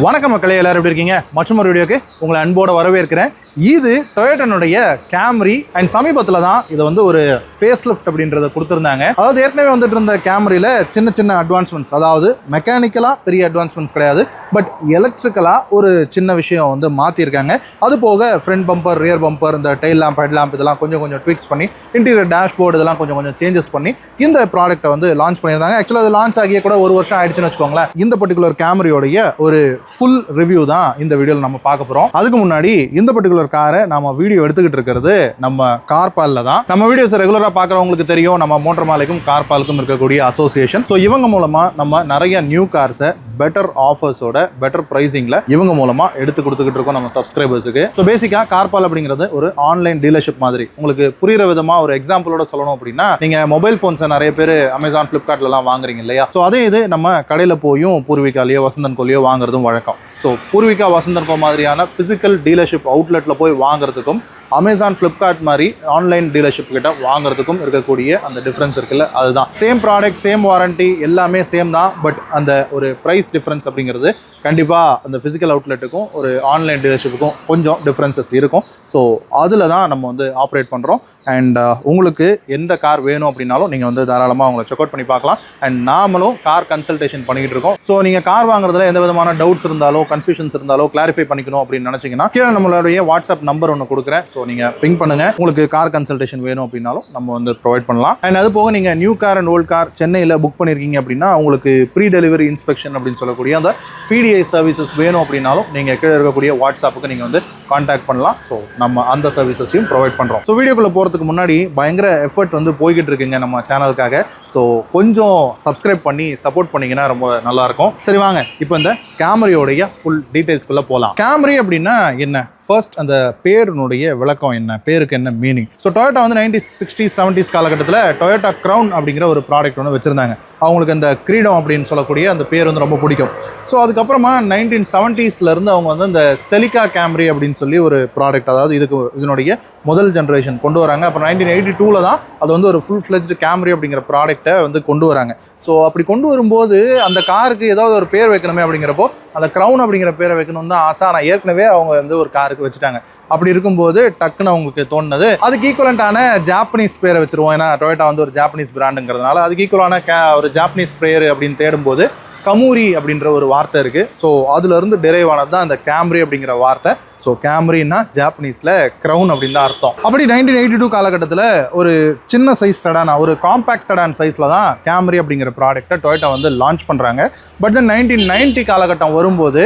வணக்கம் மக்களே, எல்லாரும் எப்படி இருக்கீங்க? மற்றொரு வீடியோக்கு உங்களை அன்போட வரவேற்கிறேன். இது டொயோட்டானுடைய கேம்ரி அண்ட் சமீபத்தில் தான் இது வந்து ஒரு ஃபேஸ் லிஃப்ட் அப்படின்றத கொடுத்துருந்தாங்க. அதாவது ஏற்கனவே வந்துட்டு இருந்த கேம்ரியில் சின்ன சின்ன அட்வான்ஸ்மெண்ட்ஸ், அதாவது மெக்கானிக்கலாக பெரிய அட்வான்ஸ்மெண்ட்ஸ் கிடையாது, பட் எலக்ட்ரிக்கலாக ஒரு சின்ன விஷயம் வந்து மாற்றிருக்காங்க. அது போக ஃப்ரண்ட் பம்பர், ரியர் பம்பர், இந்த டெயில் லேம்ப், ஹெட் லேம்ப் இதெல்லாம் கொஞ்சம் ட்விக்ஸ் பண்ணி, இன்டீரியர் டேஷ்போர்டு இதெல்லாம் கொஞ்சம் சேஞ்சஸ் பண்ணி இந்த ப்ராடக்ட்டை வந்து லான்ச் பண்ணியிருந்தாங்க. ஆக்சுவலாக அது லான்ச் ஆகிய கூட ஒரு வருஷம் ஆயிடுச்சுன்னு வச்சுக்கோங்களேன். இந்த பர்டிகுலர் கேமரியோடைய ஒரு ஃபுல் ரிவ்யூ தான் இந்த வீடியோவில் நம்ம பார்க்க போகிறோம். அதுக்கு முன்னாடி இந்த பர்டிகுலர் காரை நம்ம வீடியோ எடுத்துக்கிட்டு இருக்கிறது நம்ம கார்பாலில் தான். நம்ம வீடியோஸ் ரெகுலராக பார்க்குறவங்களுக்கு தெரியும், நம்ம மோட்டார் மாலைக்கும் கார்பாலுக்கும் இருக்கக்கூடிய அசோசியேஷன். ஸோ இவங்க மூலமாக நம்ம நிறைய நியூ கார்ஸை பெட்டர் ஆஃபர்ஸோட பெட்டர் ப்ரைஸிங்கில் இவங்க மூலமாக எடுத்து கொடுத்துக்கிட்டு இருக்கோம் நம்ம சப்ஸ்கிரைபர்ஸுக்கு. ஸோ பேசிக்காக கார்பால் அப்படிங்கிறது ஒரு ஆன்லைன் டீலர்ஷிப் மாதிரி. உங்களுக்கு புரிகிற விதமாக ஒரு எக்ஸாம்பிளோட சொல்லணும் அப்படின்னா, நீங்கள் மொபைல் ஃபோன்ஸை நிறைய பேர் அமேசான், ஃப்ளிப்கார்ட்லாம் வாங்குறீங்க இல்லையா? ஸோ அதே இது நம்ம கடையில் போயும் பூர்விகாலையோ வசந்தன் கோலையோ வாங்குறதும் வழக்கம். ஸோ பூர்விகா, வசந்தன் கோ மாதிரியான ஃபிசிக்கல் டீலர்ஷிப் அவுட்லெட்டில் போய் வாங்குறதுக்கும் அமேசான், ஃப்ளிப்கார்ட் மாதிரி ஆன்லைன் டீலர்ஷிப் கிட்ட வாங்குறதுக்கும் இருக்கக்கூடிய அந்த டிஃப்ரென்ஸ் இருக்குல்ல, அதுதான். சேம் ப்ராடக்ட், சேம் வாரண்டி, எல்லாமே சேம் தான். பட் அந்த ஒரு ப்ரைஸ் டிஃப்ரென்ஸ் அப்படிங்கிறது கண்டிப்பாக அந்த ஃபிசிக்கல் அவுட்லெட்டுக்கும் ஒரு ஆன்லைன் டீலர்ஷிப்புக்கும் கொஞ்சம் டிஃப்ரென்சஸ் இருக்கும். ஸோ அதில் தான் நம்ம வந்து ஆப்ரேட் பண்ணுறோம். அண்ட் உங்களுக்கு எந்த கார் வேணும் அப்படின்னாலும் நீங்கள் வந்து தாராளமாக அவங்களை செக் அவுட் பண்ணி பார்க்கலாம். அண்ட் நாமளும் கார் கன்சல்டேஷன் பண்ணிக்கிட்டு இருக்கோம். ஸோ நீங்கள் கார் வாங்குறதுல எந்த விதமான டவுட்ஸ் இருந்தாலோ, கன்ஃபியூஷன்ஸ் இருந்தாலோ கிளாரிஃபை பண்ணிக்கணும் அப்படின்னு நினச்சிங்கன்னா கீழே நம்மளுடைய வாட்ஸ்அப் நம்பர் ஒன்று கொடுக்குறேன். ஸோ நீங்கள் பிங் பண்ணுங்கள். உங்களுக்கு கார் கன்சல்டேஷன் வேணும் அப்படின்னாலும் நம்ம வந்து ப்ரொவைட் பண்ணலாம். அண்ட் அது போக நீங்கள் new car and volt car சென்னையில் புக் பண்ணியிருக்கீங்க அப்படின்னா உங்களுக்கு ப்ரீ டெலிவரி இன்ஸ்பெக்ஷன் அப்படின்னு சொல்லக்கூடிய அந்த பிடிஐ சர்வீசஸ் வேணும் அப்படின்னாலும் நீங்கள் கீழே இருக்கக்கூடிய வாட்ஸ்அப்புக்கு நீங்கள் வந்து கான்டாக்ட் பண்ணலாம். ஸோ நம்ம அந்த சர்வீசஸையும் ப்ரொவைட் பண்ணுறோம். ஸோ வீடியோக்குள்ளே போகிறதுக்கு முன்னாடி பயங்கர எஃபர்ட் வந்து போய்கிட்டு இருக்குங்க நம்ம சேனலுக்காக. ஸோ கொஞ்சம் சப்ஸ்கிரைப் பண்ணி சப்போர்ட் பண்ணிங்கன்னா ரொம்ப நல்லாயிருக்கும். சரி வாங்க, இப்போ இந்த கேமரியோடைய ஃபுல் டீட்டெயில்ஸ்குள்ளே போகலாம். கேமரி அப்படின்னா என்ன? ஃபர்ஸ்ட் அந்த பேருனுடைய விளக்கம் என்ன, பேருக்கு என்ன மீனிங்? ஸோ டொயோட்டா வந்து 1960s 70s காலகட்டத்தில் டொயோட்டா க்ரௌன் அப்படிங்கிற ஒரு ப்ராடக்ட் ஒன்று வச்சுருந்தாங்க. அவங்களுக்கு அந்த கிரீடம் அப்படின்னு சொல்லக்கூடிய அந்த பேர் வந்து ரொம்ப பிடிக்கும். ஸோ அதுக்கப்புறமா 1970sலேருந்து அவங்க வந்து இந்த செலிகா கேம்ரி அப்படின்னு சொல்லி ஒரு ப்ராடக்ட், அதாவது இதனுடைய முதல் ஜென்ரேஷன் கொண்டு வராங்க. அப்புறம் 1982 தான் அது வந்து ஒரு ஃபுல் ஃப்ளெஜ்டு கேம்ரி அப்படிங்கிற ப்ராடக்ட்டை வந்து கொண்டு வராங்க. ஸோ அப்படி கொண்டு வரும்போது அந்த காருக்கு ஏதாவது ஒரு பேர் வைக்கணுமே அப்படிங்கிறப்போ அந்த க்ரௌன் அப்படிங்கிற பேரை வைக்கணும்னு தான் ஆசை. ஆனால் ஏற்கனவே அவங்க வந்து ஒரு காருக்கு வச்சுட்டாங்க. அப்படி இருக்கும்போது டக்குன்னு அவங்களுக்கு தோணுனது, அதுக்கு ஈக்குவலண்டான ஜாப்பனீஸ் பேரை வச்சுருவோம். ஏன்னா டொயோட்டா வந்து ஒரு ஜாப்பனீஸ் பிராண்டுங்கிறதுனால அதுக்கு ஈக்குவலான ஒரு ஜாப்பனீஸ் பேர் அப்படின்னு தேடும்போது கமூரி அப்படின்ற ஒரு வார்த்தை இருக்குது. ஸோ அதுலேருந்து டெரைவ் ஆனது தான் அந்த கேம்ரி அப்படிங்கிற வார்த்தை. ஸோ கேம்ரின்னா ஜாப்பனீஸில் க்ரௌன் அப்படின்னு தான் அர்த்தம். அப்படி 1982 காலகட்டத்தில் ஒரு சின்ன சைஸ் செடானா, ஒரு காம்பேக்ட் செடான் சைஸில் தான் கேம்ரி அப்படிங்கிற ப்ராடக்ட்டை டொயோட்டா வந்து லான்ச் பண்ணுறாங்க. பட் தென் 1990 காலகட்டம் வரும்போது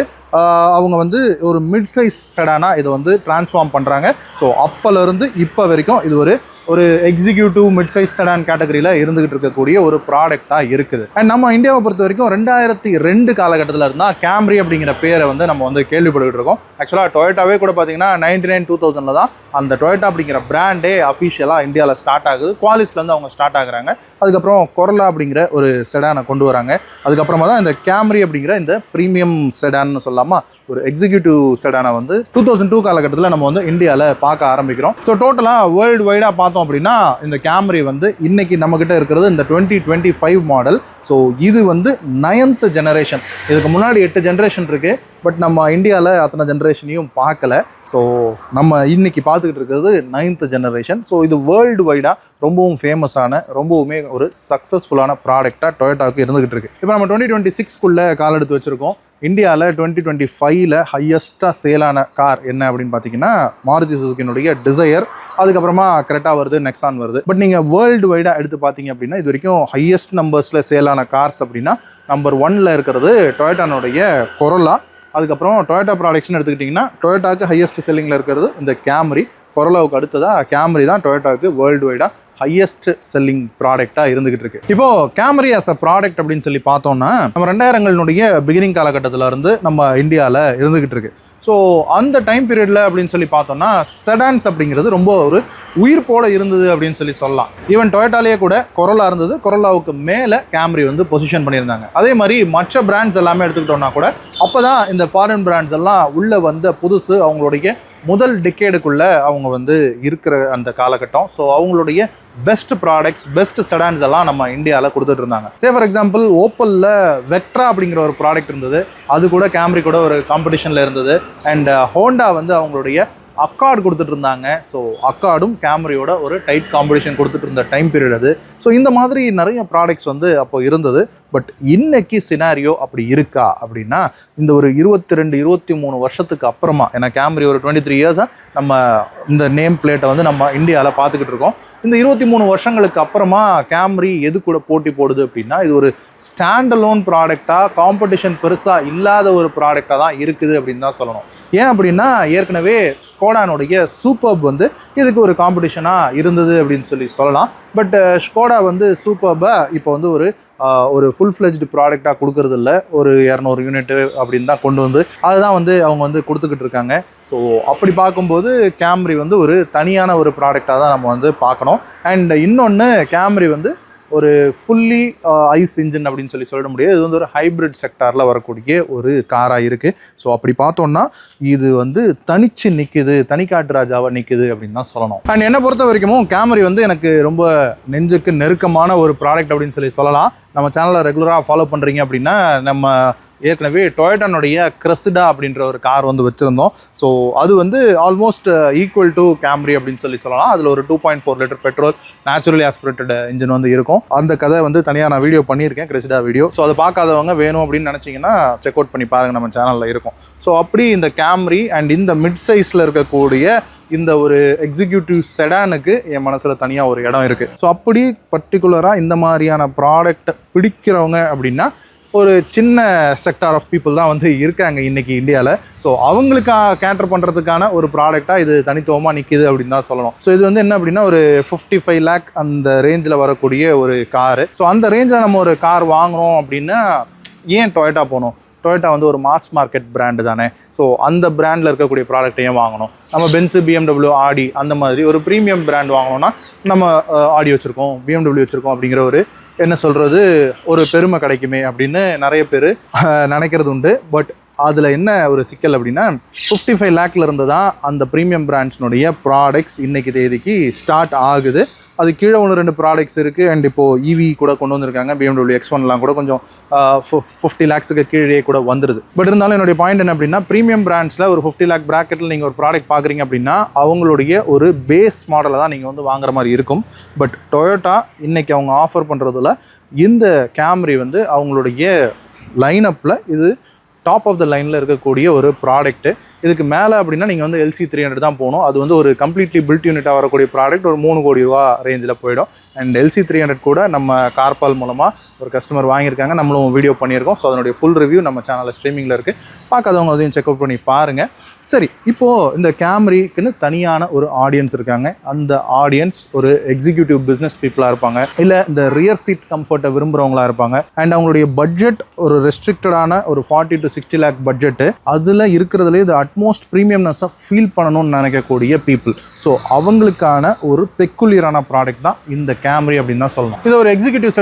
அவங்க வந்து ஒரு மிட் சைஸ் செடானா இதை வந்து டிரான்ஸ்ஃபார்ம் பண்ணுறாங்க. ஸோ அப்போலேருந்து இப்போ வரைக்கும் இது ஒரு எக்ஸிக்யூட்டிவ் மிட் சைஸ் செடான் கேட்டகரியில் இருந்துகிட்டு இருக்கக்கூடிய ஒரு ப்ராடக்ட் தான் இருக்குது. அண்ட் நம்ம இந்தியாவை பொறுத்த வரைக்கும் 2002 காலகட்டத்தில் இருந்தால் கேம்ரி அப்படிங்கிற பேரை வந்து நம்ம வந்து கேள்விப்பட்டுக்கிட்டு இருக்கோம். ஆக்சுவலாக டொயோட்டாவே கூட பார்த்தீங்கன்னா 99-2000 தான் அந்த டொயோட்டா அப்படிங்கிற பிராண்டே அஃபிஷியலாக இந்தியாவில் ஸ்டார்ட் ஆகுது. குவாலிஸ்லேருந்து அவங்க ஸ்டார்ட் ஆகுறாங்க. அதுக்கப்புறம் கொரலா அப்படிங்கிற ஒரு செடானை கொண்டு வராங்க. அதுக்கப்புறமா தான் இந்த கேம்ரி அப்படிங்கிற இந்த ப்ரீமியம் செடான்னு சொல்லாமல் ஒரு எக்ஸிக்யூட்டிவ் செடானை வந்து 2002 காலகட்டத்தில் நம்ம வந்து இந்தியாவில் பார்க்க ஆரம்பிக்கிறோம். ஸோ டோட்டலாக வேர்ல்டு வைடாக பார்த்தோம் அப்படின்னா இந்த கேம்ரி வந்து இன்னைக்கு நம்மக்கிட்ட இருக்கிறது இந்த 2025 மாடல். ஸோ இது வந்து 9th ஜெனரேஷன். இதுக்கு முன்னாடி 8 ஜென்ரேஷன் இருக்குது. பட் நம்ம இந்தியாவில் அத்தனை ஜென்ரேஷனையும் பார்க்கல. ஸோ நம்ம இன்னைக்கு பார்த்துக்கிட்டு இருக்கிறது 9th ஜெனரேஷன். ஸோ இது வேர்ல்டு வைடாக ரொம்பவும் ஃபேமஸான, ரொம்பவுமே ஒரு சக்ஸஸ்ஃபுல்லான ப்ராடக்டாக டொயோட்டாவுக்கு இருந்துகிட்டு இருக்கு. இப்போ நம்ம 2026க்குள்ளே கால் எடுத்து வச்சுருக்கோம். இந்தியாவில் 2025ல் ஹையஸ்ட்டாக சேலான கார் என்ன அப்படின்னு பார்த்தீங்கன்னா மாருதி சுசுகியினுடைய டிசையர், அதுக்கப்புறமா கிரெட்டா வருது, நெக்ஸான் வருது. பட் நீங்கள் வேர்ல்டு வைடாக எடுத்து பார்த்தீங்க அப்படின்னா இது வரைக்கும் ஹையஸ்ட் நம்பர்ஸில் சேலான கார்ஸ் அப்படின்னா நம்பர் 1ல் இருக்கிறது டொயோட்டானுடைய கொரோலா. அதுக்கப்புறம் டொயோட்டா ப்ராடக்ட்ஸ்னு எடுத்துக்கிட்டிங்கன்னா டொயோட்டாவுக்கு ஹையஸ்ட் செல்லிங்கில் இருக்கிறது இந்த கேம்ரி. கொரோலாவுக்கு அடுத்ததாக கேம்ரி தான் டொயோட்டாவுக்கு வேர்ல்டு வைடாக ஹையஸ்ட் செல்லிங் ப்ராடக்டாக இருந்துகிட்டு இருக்கு. இப்போ கேமரி ஆஸ் அ ப்ராடக்ட் அப்படின்னு சொல்லி பார்த்தோம்னா நம்ம 2000களுடைய பிகினிங் காலகட்டத்தில் இருந்து நம்ம இந்தியாவில் இருந்துகிட்டு இருக்கு. ஸோ அந்த டைம் பீரியடில் அப்படின்னு சொல்லி பார்த்தோம்னா செடான்ஸ் அப்படிங்கிறது ரொம்ப ஒரு உயிர் போல இருந்தது அப்படின்னு சொல்லலாம். ஈவன் டொயோட்டாலேயே கூட கொரோலா இருந்தது. கொரோலாவுக்கு மேலே கேம்ரி வந்து பொசிஷன் பண்ணியிருந்தாங்க. அதே மாதிரி மற்ற பிராண்ட்ஸ் எல்லாமே எடுத்துக்கிட்டோம்னா கூட அப்போ தான் இந்த ஃபாரின் பிராண்ட்ஸ் எல்லாம் உள்ளே வந்த புதுசு அவங்களுடைய முதல் டிகேடுக்குள்ள அவங்க வந்து இருக்கிற அந்த காலகட்டம். ஸோ அவங்களுடைய பெஸ்ட் ப்ராடக்ட்ஸ், பெஸ்ட் செடான்ஸ் எல்லாம் நம்ம இந்தியாவில் கொடுத்துட்டு இருந்தாங்க. சே ஃபார் எக்ஸாம்பிள் ஓப்பலில் வெக்ட்ரா அப்படிங்கிற ஒரு ப்ராடக்ட் இருந்தது, அது கூட கேம்ரி கூட ஒரு காம்படிஷனில் இருந்தது. அண்ட் ஹோண்டா வந்து அவங்களுடைய அக்கார்டு கொடுத்துட்டு இருந்தாங்க. ஸோ அக்கார்டும் கேமரியோட ஒரு டைட் காம்படிஷன் கொடுத்துட்டு இருந்த டைம் பீரியட் அது. ஸோ இந்த மாதிரி நிறைய ப்ராடக்ட்ஸ் வந்து அப்போ இருந்தது. பட் இன்னைக்கு சினாரியோ அப்படி இருக்கா அப்படின்னா, இந்த ஒரு 22-23 வருஷத்துக்கு அப்புறமா, ஏன்னா கேமரி ஒரு 23 இயர்ஸாக நம்ம இந்த நேம் பிளேட்டை வந்து நம்ம இந்தியாவில் பார்த்துக்கிட்டு இருக்கோம். இந்த 23 வருஷங்களுக்கு அப்புறமா கேமரி எது கூட போட்டி போடுது அப்படின்னா, இது ஒரு ஸ்டாண்டலோன் ப்ராடக்டாக, காம்படிஷன் பெருசாக இல்லாத ஒரு ப்ராடக்டாக தான் இருக்குது அப்படின்னு தான் சொல்லணும். ஏன் அப்படின்னா, ஏற்கனவே ஸ்கோடானுடைய சூப்பர்ப் வந்து இதுக்கு ஒரு காம்படிஷனாக இருந்தது அப்படின்னு சொல்லலாம். பட் ஸ்கோடா வந்து சூப்பர்பை இப்போ வந்து ஒரு ஃபுல் ஃப்ளெஜ்டு ப்ராடக்டாக கொடுக்கறது இல்லை, ஒரு 200 யூனிட்டு அப்படின்னு தான் கொண்டு வந்து அதுதான் வந்து அவங்க வந்து கொடுத்துக்கிட்டு இருக்காங்க. ஸோ அப்படி பார்க்கும்போது கேம்ரி வந்து ஒரு தனியான ஒரு ப்ராடக்டாக தான் நம்ம வந்து பார்க்கணும். அண்ட் இன்னொன்று, கேம்ரி வந்து ஒரு ஃபுல்லி ஐஸ் இன்ஜின் அப்படின்னு சொல்ல முடியாது. இது வந்து ஒரு ஹைப்ரிட் செக்டாரில் வரக்கூடிய ஒரு காராக இருக்குது. ஸோ அப்படி பார்த்தோன்னா இது வந்து தனிச்சு நிற்குது, தனிக்காட்டு ராஜாவாக நிற்குது அப்படின்னு தான் சொல்லணும். அண்ட் என்னை பொறுத்த வரைக்கும் கேமரி வந்து எனக்கு ரொம்ப நெஞ்சுக்கு நெருக்கமான ஒரு ப்ராடக்ட் அப்படின்னு சொல்லலாம். நம்ம சேனலை ரெகுலராக ஃபாலோ பண்ணுறீங்க அப்படின்னா, நம்ம ஏற்கனவே டொயோட்டானுடைய கிரெசிடா அப்படின்ற ஒரு கார் வந்து வச்சுருந்தோம். ஸோ அது வந்து ஆல்மோஸ்ட் ஈக்குவல் டு கேம்ரி அப்படின்னு சொல்லலாம். அதில் ஒரு 2.4 litre petrol naturally aspirated engine வந்து இருக்கும். அந்த கதை வந்து தனியாக நான் வீடியோ பண்ணியிருக்கேன், கிரெசிடா வீடியோ. ஸோ அதை பார்க்காதவங்க வேணும் அப்படின்னு நினச்சிங்கன்னா செக் அவுட் பண்ணி பாருங்கள், நம்ம சேனலில் இருக்கும். ஸோ அப்படி இந்த கேம்ரி அண்ட் இந்த மிட் சைஸில் இருக்கக்கூடிய இந்த ஒரு எக்ஸிக்யூட்டிவ் செடானுக்கு என் மனசில் தனியாக ஒரு இடம் இருக்குது. ஸோ அப்படி பர்டிகுலராக இந்த மாதிரியான ப்ராடக்டை பிடிக்கிறவங்க அப்படின்னா ஒரு சின்ன செக்டார் ஆஃப் பீப்புள் தான் வந்து இருக்காங்க இன்றைக்கி இந்தியாவில். ஸோ அவங்களுக்கு கேட்டர் பண்ணுறதுக்கான ஒரு ப்ராடக்டாக இது தனித்துவமாக நிற்கிது அப்படின்னு தான் சொல்லணும். ஸோ இது வந்து என்ன அப்படின்னா, ஒரு 55 lakh அந்த ரேஞ்சில் வரக்கூடிய ஒரு காரு. ஸோ அந்த ரேஞ்சில் நம்ம ஒரு கார் வாங்குகிறோம் அப்படின்னா ஏன் டொயோட்டா போகணும்? டொயோட்டா வந்து ஒரு மாஸ் மார்க்கெட் பிராண்டு தானே. ஸோ அந்த பிராண்டில் இருக்கக்கூடிய ப்ராடக்டையும் வாங்கணும். நம்ம பென்ஸு, BMW, ஆடி அந்த மாதிரி ஒரு ப்ரீமியம் பிராண்ட் வாங்கணும்னா நம்ம ஆடி வச்சுருக்கோம், BMW வச்சுருக்கோம் அப்படிங்கிற ஒரு என்ன சொல்கிறது, ஒரு பெருமை கிடைக்குமே அப்படின்னு நிறைய பேர் நினைக்கிறது உண்டு. பட் அதில் என்ன ஒரு சிக்கல் அப்படின்னா, 55 lakhல இருந்து தான் அந்த ப்ரீமியம் பிராண்ட்ஸ்னுடைய ப்ராடக்ட்ஸ் இன்றைக்கி தேதிக்கு ஸ்டார்ட் ஆகுது. அது கீழே 1-2 ப்ராடக்ட்ஸ் இருக்குது. அண்ட் இப்போது EV கூட கொண்டு வந்திருக்காங்க. BMW X1லாம் கூட கொஞ்சம் 50 lakhsக்கு கீழே கூட வந்துடுது. பட் இருந்தாலும் என்னுடைய பாயிண்ட் என்ன அப்படின்னா, ப்ரீமியம் பிராண்ட்ஸில் ஒரு 50 lakh ப்ராக்கெட்டில் நீங்கள் ஒரு ப்ராடக்ட் பார்க்குறீங்க அப்படின்னா அவங்களுடைய ஒரு பேஸ் மாடலை தான் நீங்கள் வந்து வாங்குற மாதிரி இருக்கும். பட் டொயோட்டா இன்றைக்கி அவங்க ஆஃபர் பண்ணுறதுல இந்த கேம்ரி வந்து அவங்களுடைய லைனப்பில் இது டாப் ஆஃப் த லைனில் இருக்கக்கூடிய ஒரு ப்ராடக்ட்டு. இதுக்கு மேலே அப்படின்னா நீங்கள் வந்து LC300 தான் போகணும். அது வந்து ஒரு கம்ப்ளீட்லி பில்ட் யூனிட்டாக வரக்கூடிய ப்ராடக்ட், ஒரு 3 கோடி ரூபா ரேஞ்சில் போயிடும். அண்ட் LC300 கூட நம்ம கார்பால் மூலமாக ஒரு கஸ்டமர் வாங்கியிருக்காங்க, நம்மளும் வீடியோ பண்ணியிருக்கோம். ஸோ அதனுடைய ஃபுல் ரிவ்யூ நம்ம சேனலில் ஸ்ட்ரீமிங்கில் இருக்குது, பார்க்காதவங்க அதையும் செக் அவுட் பண்ணி பாருங்கள். சரி, இப்போது இந்த கேமரிக்குன்னு தனியான ஒரு ஆடியன்ஸ் இருக்காங்க. அந்த ஆடியன்ஸ் ஒரு எக்ஸிக்யூட்டிவ் பிஸ்னஸ் பீப்புளாக இருப்பாங்க, இல்லை இந்த ரியர் சீட் கம்ஃபர்ட்டை விரும்புகிறவங்களா இருப்பாங்க. அண்ட் அவங்களுடைய பட்ஜெட் ஒரு ரெஸ்ட்ரிக்டடான ஒரு 40 to 60 lakh பட்ஜெட்டு, அதில் இருக்கிறதுலே இது அட்மோஸ்ட் ப்ரீமியம்னஸாக ஃபீல் பண்ணணும்னு நினைக்கக்கூடிய பீப்புள். ஸோ அவங்களுக்கான ஒரு பெக்குலியரான ப்ராடக்ட் தான் இந்த கேமரி அப்படின்னு தான் சொல்லணும். இது ஒரு எக்ஸிக்யூட்டிவ்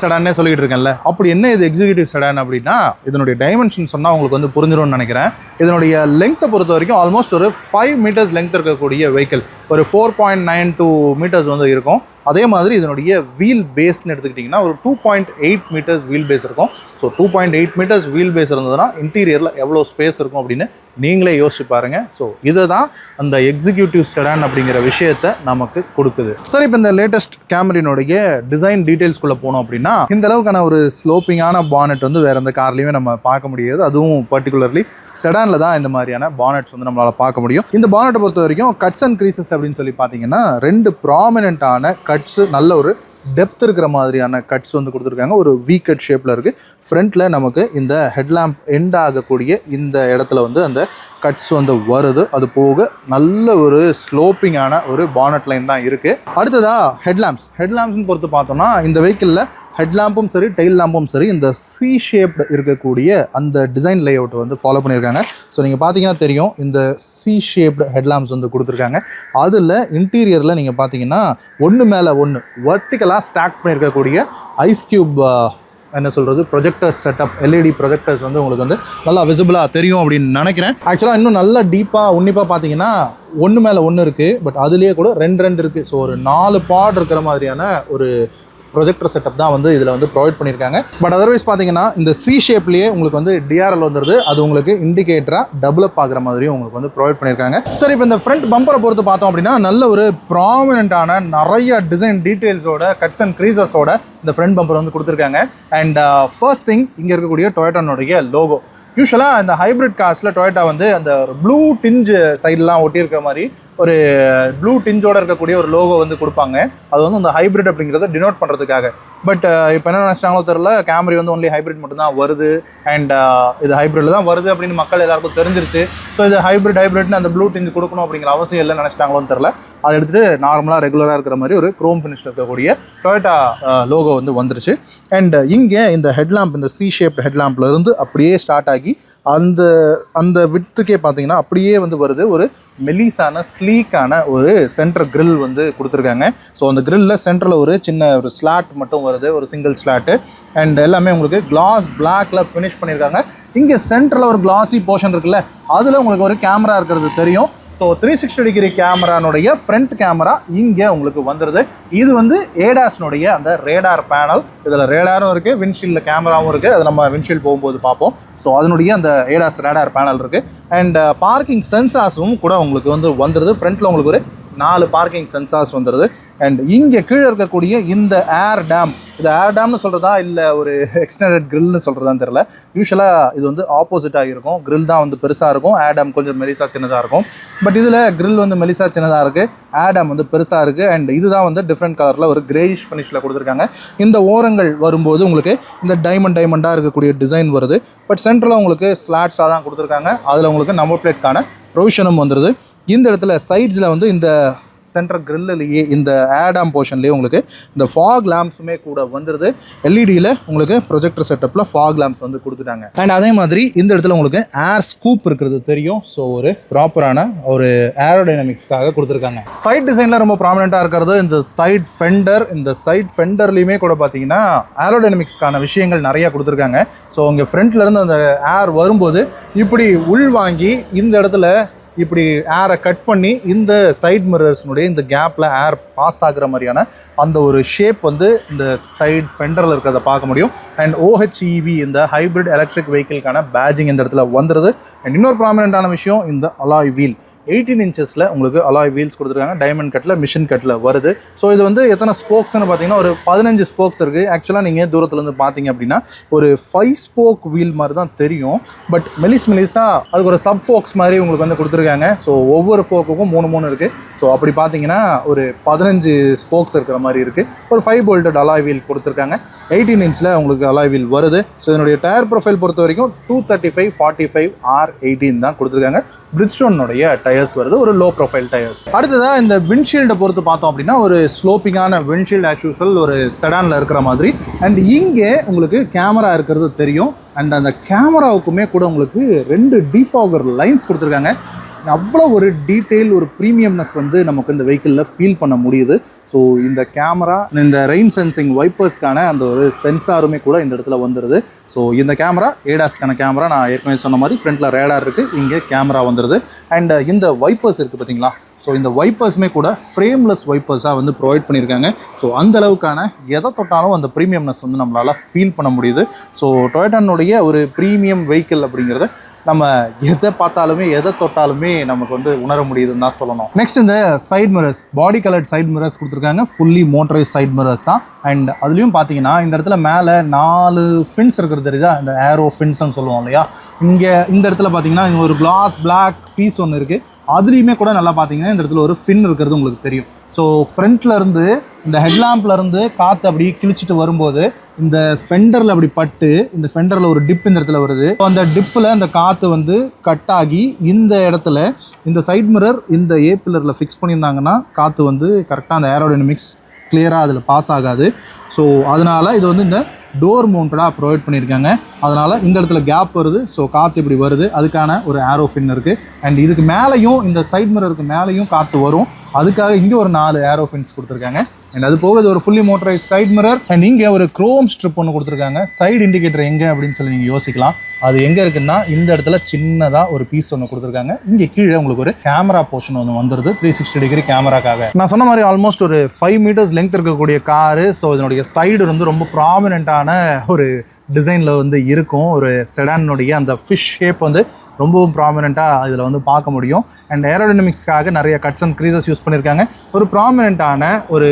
செடானே சொல்லிட்டு இருக்கேன்ல, அப்படி என்ன இது எக்ஸிக்யூட்டிவ் செடான் அப்படின்னா, இதனுடைய டைமென்ஷன் சொன்னால் உங்களுக்கு வந்து புரிஞ்சிடும்னு நினைக்கிறேன். இதனுடைய லெங்த்தை பொறுத்த வரைக்கும் ஆல்மோஸ்ட் ஒரு 5 meters லெங்த் இருக்கக்கூடிய வெஹிக்கிள், ஒரு 4.92 meters வந்து இருக்கும். அதே மாதிரி இதனுடைய வீல் பேஸ்ன்னு எடுத்துக்கிட்டிங்கன்னா ஒரு 2.8 meters வீல் பேஸ் இருக்கும். ஸோ 2.8 meters வீல் பேஸ் இருந்ததுன்னா இன்டீரியரில் எவ்வளோ ஸ்பேஸ் இருக்கும் அப்படின்னு நீங்களே யோசிச்சு பாருங்கள். ஸோ இதை தான் அந்த எக்ஸிக்யூட்டிவ் செடான் அப்படிங்கிற விஷயத்தை நமக்கு கொடுக்குது. சரி, இப்போ இந்த லேட்டஸ்ட் கேமரினுடைய டிசைன் டீட்டெயில்ஸ்குள்ளே போனோம் அப்படின்னா, இந்த அளவுக்கான ஒரு ஸ்லோப்பிங்கான பானட் வந்து வேறு எந்த கார்லையுமே நம்ம பார்க்க முடியாது. அதுவும் பர்டிகுலர்லி செடானில் தான் இந்த மாதிரியான பானட்ஸ் வந்து நம்மளால் பார்க்க முடியும். இந்த பானட்டை பொறுத்த வரைக்கும் கட்ஸ் அண்ட் க்ரீசஸ் அப்படின்னு சொல்லி பார்த்தீங்கன்னா 2 ப்ராமினென்ட்டான கட்ஸு, நல்ல ஒரு டெப்த் இருக்கிற மாதிரியான கட்ஸ் வந்து கொடுத்துருக்காங்க. ஒரு வி கட் ஷேப்பில் இருக்குது. ஃப்ரண்ட்டில் நமக்கு இந்த ஹெட்லாம்ப் எண்ட் ஆகக்கூடிய இந்த இடத்துல வந்து அந்த கட்ஸ் வந்து வருது. அது போக நல்ல ஒரு ஸ்லோப்பிங்கான ஒரு பானட் லைன் தான் இருக்குது. அடுத்ததாக ஹெட்லாம்ப்ஸ்னு பொறுத்து பார்த்தோம்னா, இந்த வெஹிக்கிளில் ஹெட்லாம்பும் சரி டெயில் லேம்பும் சரி இந்த சி ஷேப்டு இருக்கக்கூடிய அந்த டிசைன் லே அவுட்டை வந்து ஃபாலோ பண்ணியிருக்காங்க. ஸோ நீங்கள் பார்த்தீங்கன்னா தெரியும், இந்த சி ஷேப்டு ஹெட்லாம்ப்ஸ் வந்து கொடுத்துருக்காங்க. அதில் இன்டீரியரில் நீங்கள் பார்த்தீங்கன்னா ஒன்று மேலே ஒன்று வர்டிக்கலாக ஸ்டாக் பண்ணியிருக்கக்கூடிய ஐஸ் கியூப் என்ன சொல்கிறது ப்ரொஜெக்டர்ஸ் செட்டப் எல்இடி ப்ரொஜெக்டர்ஸ் வந்து உங்களுக்கு வந்து நல்லா விசிபிளாக தெரியும் அப்படின்னு நினைக்கிறேன். ஆக்சுவலாக இன்னும் நல்லா டீப்பாக உன்னிப்பாக பார்த்தீங்கன்னா ஒன்று மேலே ஒன்று இருக்குது, பட் அதுலேயே கூட ரெண்டு இருக்குது. ஸோ ஒரு 4 பாட் இருக்கிற மாதிரியான ஒரு ப்ரொஜெக்டர் செட்டப் தான் வந்து இதில் வந்து ப்ரொவைட் பண்ணியிருக்காங்க. பட் அதர்வைஸ் பார்த்தீங்கன்னா இந்த சி ஷேப்லேயே உங்களுக்கு வந்து டிஆர்எல் வந்துடுது. அது உங்களுக்கு இண்டிகேட்டராக டெவலப் ஆகிற மாதிரியும் உங்களுக்கு வந்து ப்ரொவைட் பண்ணியிருக்காங்க. சரி, இப்போ இந்த ஃப்ரண்ட் பம்பரை பொறுத்து பார்த்தோம் அப்படின்னா நல்ல ஒரு ப்ராமினென்ட்டான நிறைய டிசைன் டீட்டெயில்ஸோட கட்ஸ் அண்ட் க்ரீசஸோட இந்த ஃப்ரண்ட் பம்பர் வந்து கொடுத்துருக்காங்க. அண்ட் ஃபர்ஸ்ட் திங் இங்கே இருக்கக்கூடிய டொயோட்டானுடைய லோகோ. யூஸ்வலாக இந்த ஹைப்ரிட் கார்ஸில் டொயோட்டா வந்து அந்த ப்ளூ டிஞ்ச் சைட்லாம் ஒட்டியிருக்கிற மாதிரி ஒரு ப்ளூ டிஞ்சோட இருக்கக்கூடிய ஒரு லோகோ வந்து கொடுப்பாங்க. அது வந்து அந்த ஹைப்ரிட் அப்படிங்கிறத டினோட் பண்ணுறதுக்காக. பட் இப்போ என்ன நினச்சிட்டாங்களோ தெரியல, கேமரி வந்து ஒன்லி ஹைப்ரிட் மட்டும்தான் வருது அண்ட் இது ஹைப்ரிட்டில் தான் வருது அப்படின்னு மக்கள் எல்லாருக்கும் தெரிஞ்சிருச்சு. ஸோ இது ஹைப்ரிட்னு அந்த ப்ளூ டிஞ்ச் கொடுக்கணும் அப்படிங்கிற அவசியம் இல்லை நினச்சிட்டாங்களோன்னு தெரில. அதை எடுத்துகிட்டு நார்மலாக ரெகுலராக இருக்கிற மாதிரி ஒரு க்ரோம் ஃபினிஷ் இருக்கக்கூடிய டொயோட்டா லோகோ வந்து வந்துருச்சு. அண்ட் இங்கே இந்த ஹெட்லாம்ப், இந்த சி ஷேப்ட் ஹெட்லாம்ப்லேருந்து அப்படியே ஸ்டார்ட் ஆகி அந்த வித்துக்கே பார்த்தீங்கன்னா அப்படியே வந்து வருது ஒரு மெலிசான ஸ்லீக்கான ஒரு சென்டர் கிரில் வந்து கொடுத்துருக்காங்க. ஸோ அந்த கிரில்லில் சென்டரில் ஒரு சின்ன ஒரு ஸ்லாட் மட்டும் வருது, ஒரு சிங்கிள் ஸ்லாட்டு. அண்ட் எல்லாமே உங்களுக்கு கிளாஸ் பிளாக்ல ஃபினிஷ் பண்ணியிருக்காங்க. இங்கே சென்டரில் ஒரு கிளாஸி போர்ஷன் இருக்குல்ல, அதில் உங்களுக்கு ஒரு கேமரா இருக்கிறது தெரியும். ஸோ 360 டிகிரி கேமரானுடைய ஃப்ரண்ட் கேமரா இங்கே உங்களுக்கு வந்துடுது. இது வந்து ஏடாஸ்னுடைய அந்த ரேடார் பேனல். இதில் ரேடாரும் இருக்குது, விண்ட்ஷீல்டில் கேமராவும் இருக்குது. அது நம்ம விண்ட்ஷீல்டு போகும்போது பார்ப்போம். ஸோ அதனுடைய அந்த ஏடாஸ் ரேடார் பேனல் இருக்குது. அண்ட் பார்க்கிங் சென்சார்ஸும் கூட உங்களுக்கு வந்து வந்துடுது. ஃப்ரண்ட்டில் உங்களுக்கு ஒரு 4 பார்க்கிங் சென்சார்ஸ் வந்துடுது. அண்ட் இங்கே கீழே இருக்கக்கூடிய இந்த ஏர் டேம், இது ஏர் டேம்னு சொல்கிறதா இல்லை ஒரு எக்ஸ்டெண்டட் கிரில்னு சொல்கிறதான்னு தெரியல. யூஸ்வலாக இது வந்து ஆப்போசிட்டாக இருக்கும். கிரில் தான் வந்து பெருசாக இருக்கும், ஏர் டேம் கொஞ்சம் மெலிசா சின்னதாக இருக்கும். பட் இதில் கிரில் வந்து மெலிசா சின்னதாக இருக்குது, ஏர் டேம் வந்து பெருசாக இருக்குது. அண்ட் இதுதான் வந்து டிஃப்ரெண்ட் கலரில் ஒரு கிரேயிஷ் ஃபினிஷில் கொடுத்துருக்காங்க. இந்த ஓரங்கள் வரும்போது உங்களுக்கு இந்த டைமண்டாக இருக்கக்கூடிய டிசைன் வருது. பட் சென்டரில் உங்களுக்கு ஸ்லாட்ஸாக தான் கொடுத்துருக்காங்க. அதில் உங்களுக்கு நம்பர் பிளேட்கான ப்ரொவிஷனும் வந்துடுது. இந்த இடத்துல சைட்ஸில் வந்து இந்த சென்டர் கிரில்லையே இந்த ஆடாம் போர்ஷன்லேயே உங்களுக்கு இந்த ஃபாக் லேம்ப்ஸுமே கூட வந்துடுது. எல்இடியில் உங்களுக்கு ப்ரொஜெக்டர் செட்டப்பில் ஃபாக் லேம்ப்ஸ் வந்து கொடுத்துட்டாங்க. அண்ட் அதே மாதிரி இந்த இடத்துல உங்களுக்கு ஏர் ஸ்கூப் இருக்கிறது தெரியும். ஸோ ஒரு ப்ராப்பரான ஒரு ஏரோடைனமிக்ஸ்க்காக கொடுத்துருக்காங்க. சைட் டிசைனில் ரொம்ப ப்ராமினெண்ட்டாக இருக்கிறது இந்த சைட் ஃபெண்டர். இந்த சைட் ஃபெண்டர்லையுமே கூட பார்த்தீங்கன்னா ஏரோடைனமிக்ஸ்க்கான விஷயங்கள் நிறையா கொடுத்துருக்காங்க. ஸோ உங்க ஃப்ரண்ட்லேருந்து அந்த ஏர் வரும்போது இப்படி உள்வாங்கி இந்த இடத்துல இப்படி ஏரை கட் பண்ணி இந்த சைட் மிரர்ஸ்னுடைய இந்த கேப்பில் ஏர் பாஸ் ஆகுற மாதிரியான அந்த ஒரு ஷேப் வந்து இந்த சைட் ஃபெண்டரில் இருக்கிறத பார்க்க முடியும். அண்ட் OHEV இந்த ஹைப்ரிட் எலக்ட்ரிக் வெஹிக்கிள்கான பேஜிங் இந்த இடத்துல வந்துடுது. அண்ட் இன்னொரு ப்ராமினெண்ட்டான விஷயம் இந்த அலாய் வீல் 18 இன்ச்சஸில் உங்களுக்கு அலாய் வீல்ஸ் கொடுத்துருக்காங்க. டைமண்ட் கட்டில், மிஷின் கட்டில் வருது. ஸோ இது வந்து எத்தனை ஸ்போக்ஸ்னு பார்த்தீங்கன்னா ஒரு 15 ஸ்போக்ஸ் இருக்குது. ஆக்சுவலாக நீங்கள் தூரத்துலேருந்து பார்த்தீங்க அப்படின்னா ஒரு 5 ஸ்போக் வீல் மாதிரி தான் தெரியும். பட் மெலிஸாக அதுக்கு ஒரு சப் ஃபோக்ஸ் மாதிரி உங்களுக்கு வந்து கொடுத்துருக்காங்க. ஸோ ஒவ்வொரு ஃபோக்குக்கும் 3 இருக்குது. ஸோ அப்படி பார்த்தீங்கன்னா ஒரு 15 ஸ்போக்ஸ் இருக்கிற மாதிரி இருக்குது. ஒரு 5 போல்டட் அலாய் வீல் கொடுத்துருக்காங்க. 18 இன்ச்சில் உங்களுக்கு அலாய் வீல் வருது. ஸோ இதனுடைய டயர் ப்ரொஃபைல் பொறுத்த வரைக்கும் 235, 45, R18 தான் கொடுத்துருக்காங்க. பிரிட்ஜ்ஸ்டோனுடைய டயர்ஸ் வருது, ஒரு லோ ப்ரொஃபைல் டயர்ஸ். அடுத்ததாக இந்த விண்ட்ஷீல்டை பொறுத்து பார்த்தோம் அப்படின்னா ஒரு ஸ்லோப்பிங்கான விண்ட்ஷீல்டு ஆஸ் யூஸ்வல் ஒரு செடானில் இருக்கிற மாதிரி. அண்ட் இங்கே உங்களுக்கு கேமரா இருக்கிறது தெரியும். அண்ட் அந்த கேமராவுக்குமே கூட உங்களுக்கு 2 டிஃபாகர் லைன்ஸ் கொடுத்துருக்காங்க. அவ்வளோ ஒரு டீட்டெயில், ஒரு ப்ரீமியம்னஸ் வந்து நமக்கு இந்த வெஹிக்கிளில் ஃபீல் பண்ண முடியுது. ஸோ இந்த கேமரா, இந்த ரெயின் சென்சிங் வைப்பர்ஸ்க்கான அந்த ஒரு சென்சாருமே கூட இந்த இடத்துல வந்துடுது. ஸோ இந்த கேமரா ஏடாஸ்க்கான கேமரா, நான் ஏற்கனவே சொன்ன மாதிரி ஃப்ரண்ட்டில் ரேடார் இருக்குது, இங்கே கேமரா வந்துடுது. அண்ட் இந்த வைப்பர்ஸ் இருக்குது பார்த்தீங்களா, ஸோ இந்த வைப்பர்ஸுமே கூட ஃப்ரேம்லெஸ் வைப்பர்ஸாக வந்து ப்ரொவைட் பண்ணியிருக்காங்க. ஸோ அந்த அளவுக்கான எதை தொட்டாலும் அந்த ப்ரீமியம்னஸ் வந்து நம்மளால் ஃபீல் பண்ண முடியுது. ஸோ டொயோட்டானுடைய ஒரு ப்ரீமியம் வெஹிக்கிள் அப்படிங்கிறத நம்ம எதை பார்த்தாலுமே எதை தொட்டாலுமே நமக்கு வந்து உணர முடியுதுன்னு தான் சொல்லணும். நெக்ஸ்ட் இந்த சைட் மிரர்ஸ், பாடி கலர்ட் சைட் மிரர்ஸ் கொடுத்துருக்காங்க. ஃபுல்லி மோட்டரைஸ் சைட் மிரர்ஸ் தான். அண்ட் அதுலேயும் பார்த்தீங்கன்னா இந்த இடத்துல மேலே 4 ஃபின்ஸ் இருக்கிறது தெரியுதா, இந்த ஏரோ ஃபின்ஸ்ன்னு சொல்லுவோம் இல்லையா. இங்கே இந்த இடத்துல பார்த்தீங்கன்னா இங்கே ஒரு கிளாஸ் பிளாக் பீஸ் ஒன்று இருக்குது. அதுலேயுமே கூட நல்லா பார்த்தீங்கன்னா இந்த இடத்துல ஒரு ஃபின் இருக்கிறது உங்களுக்கு தெரியும். ஸோ ஃப்ரண்ட்லேருந்து இந்த ஹெட்லாம்ப்லேருந்து காற்று அப்படி கிழிச்சிட்டு வரும்போது இந்த ஃபெண்டரில் அப்படி பட்டு இந்த ஃபெண்டரில் ஒரு டிப் இந்த இடத்துல வருது. அந்த டிப்பில் அந்த காற்று வந்து கட் ஆகி இந்த இடத்துல இந்த சைட் மிரர் இந்த ஏ பில்லரில் ஃபிக்ஸ் பண்ணியிருந்தாங்கன்னா காற்று வந்து கரெக்டாக அந்த ஏரோடைனமிக்ஸ் கிளியராக அதில் பாஸ் ஆகாது. ஸோ அதனால் இது வந்து இந்த டோர் மவுண்டடாக ப்ரொவைட் பண்ணியிருக்காங்க. அதனால் இந்த இடத்துல கேப் வருது. ஸோ காற்று இப்படி வருது, அதுக்கான ஒரு ஏரோ ஃபின் இருக்குது. அண்ட் இதுக்கு மேலேயும் இந்த சைட் மிரருக்கு மேலேயும் காற்று வரும், அதுக்காக இங்கே ஒரு 4 ஏரோ ஃபின்ஸ் கொடுத்துருக்காங்க. அண்ட் அது போக இது ஒரு fully motorised side mirror. And இங்கே ஒரு குரோம் ஸ்ட்ரிப் ஒன்று கொடுத்துருக்காங்க. சைடு இண்டிகேட்டர் எங்கே அப்படின்னு சொல்லி நீங்கள் யோசிக்கலாம். அது எங்கே இருக்குன்னா இந்த இடத்துல சின்னதாக ஒரு பீஸ் ஒன்று கொடுத்துருக்காங்க. இங்கே கீழே உங்களுக்கு ஒரு கேமரா போர்ஷன் ஒன்று வந்துடுது, 360 டிகிரி கேமராக்காக. நான் சொன்ன மாதிரி ஆல்மோஸ்ட் ஒரு 5 மீட்டர்ஸ் லெங்க் இருக்கக்கூடிய காரு. ஸோ இதனுடைய சைடு வந்து ரொம்ப ப்ராமினெண்ட்டான ஒரு டிசைனில் வந்து இருக்கும். ஒரு செடானுடைய அந்த ஃபிஷ் ஷேப் வந்து ரொம்பவும் ப்ராமினெண்ட்டாக இதில் வந்து பார்க்க முடியும். அண்ட் ஏரோடைனமிக்ஸ்க்காக நிறைய கட்ஸ் அண்ட் க்ரீசஸ் யூஸ் பண்ணியிருக்காங்க. ஒரு ப்ராமினெண்ட்டான ஒரு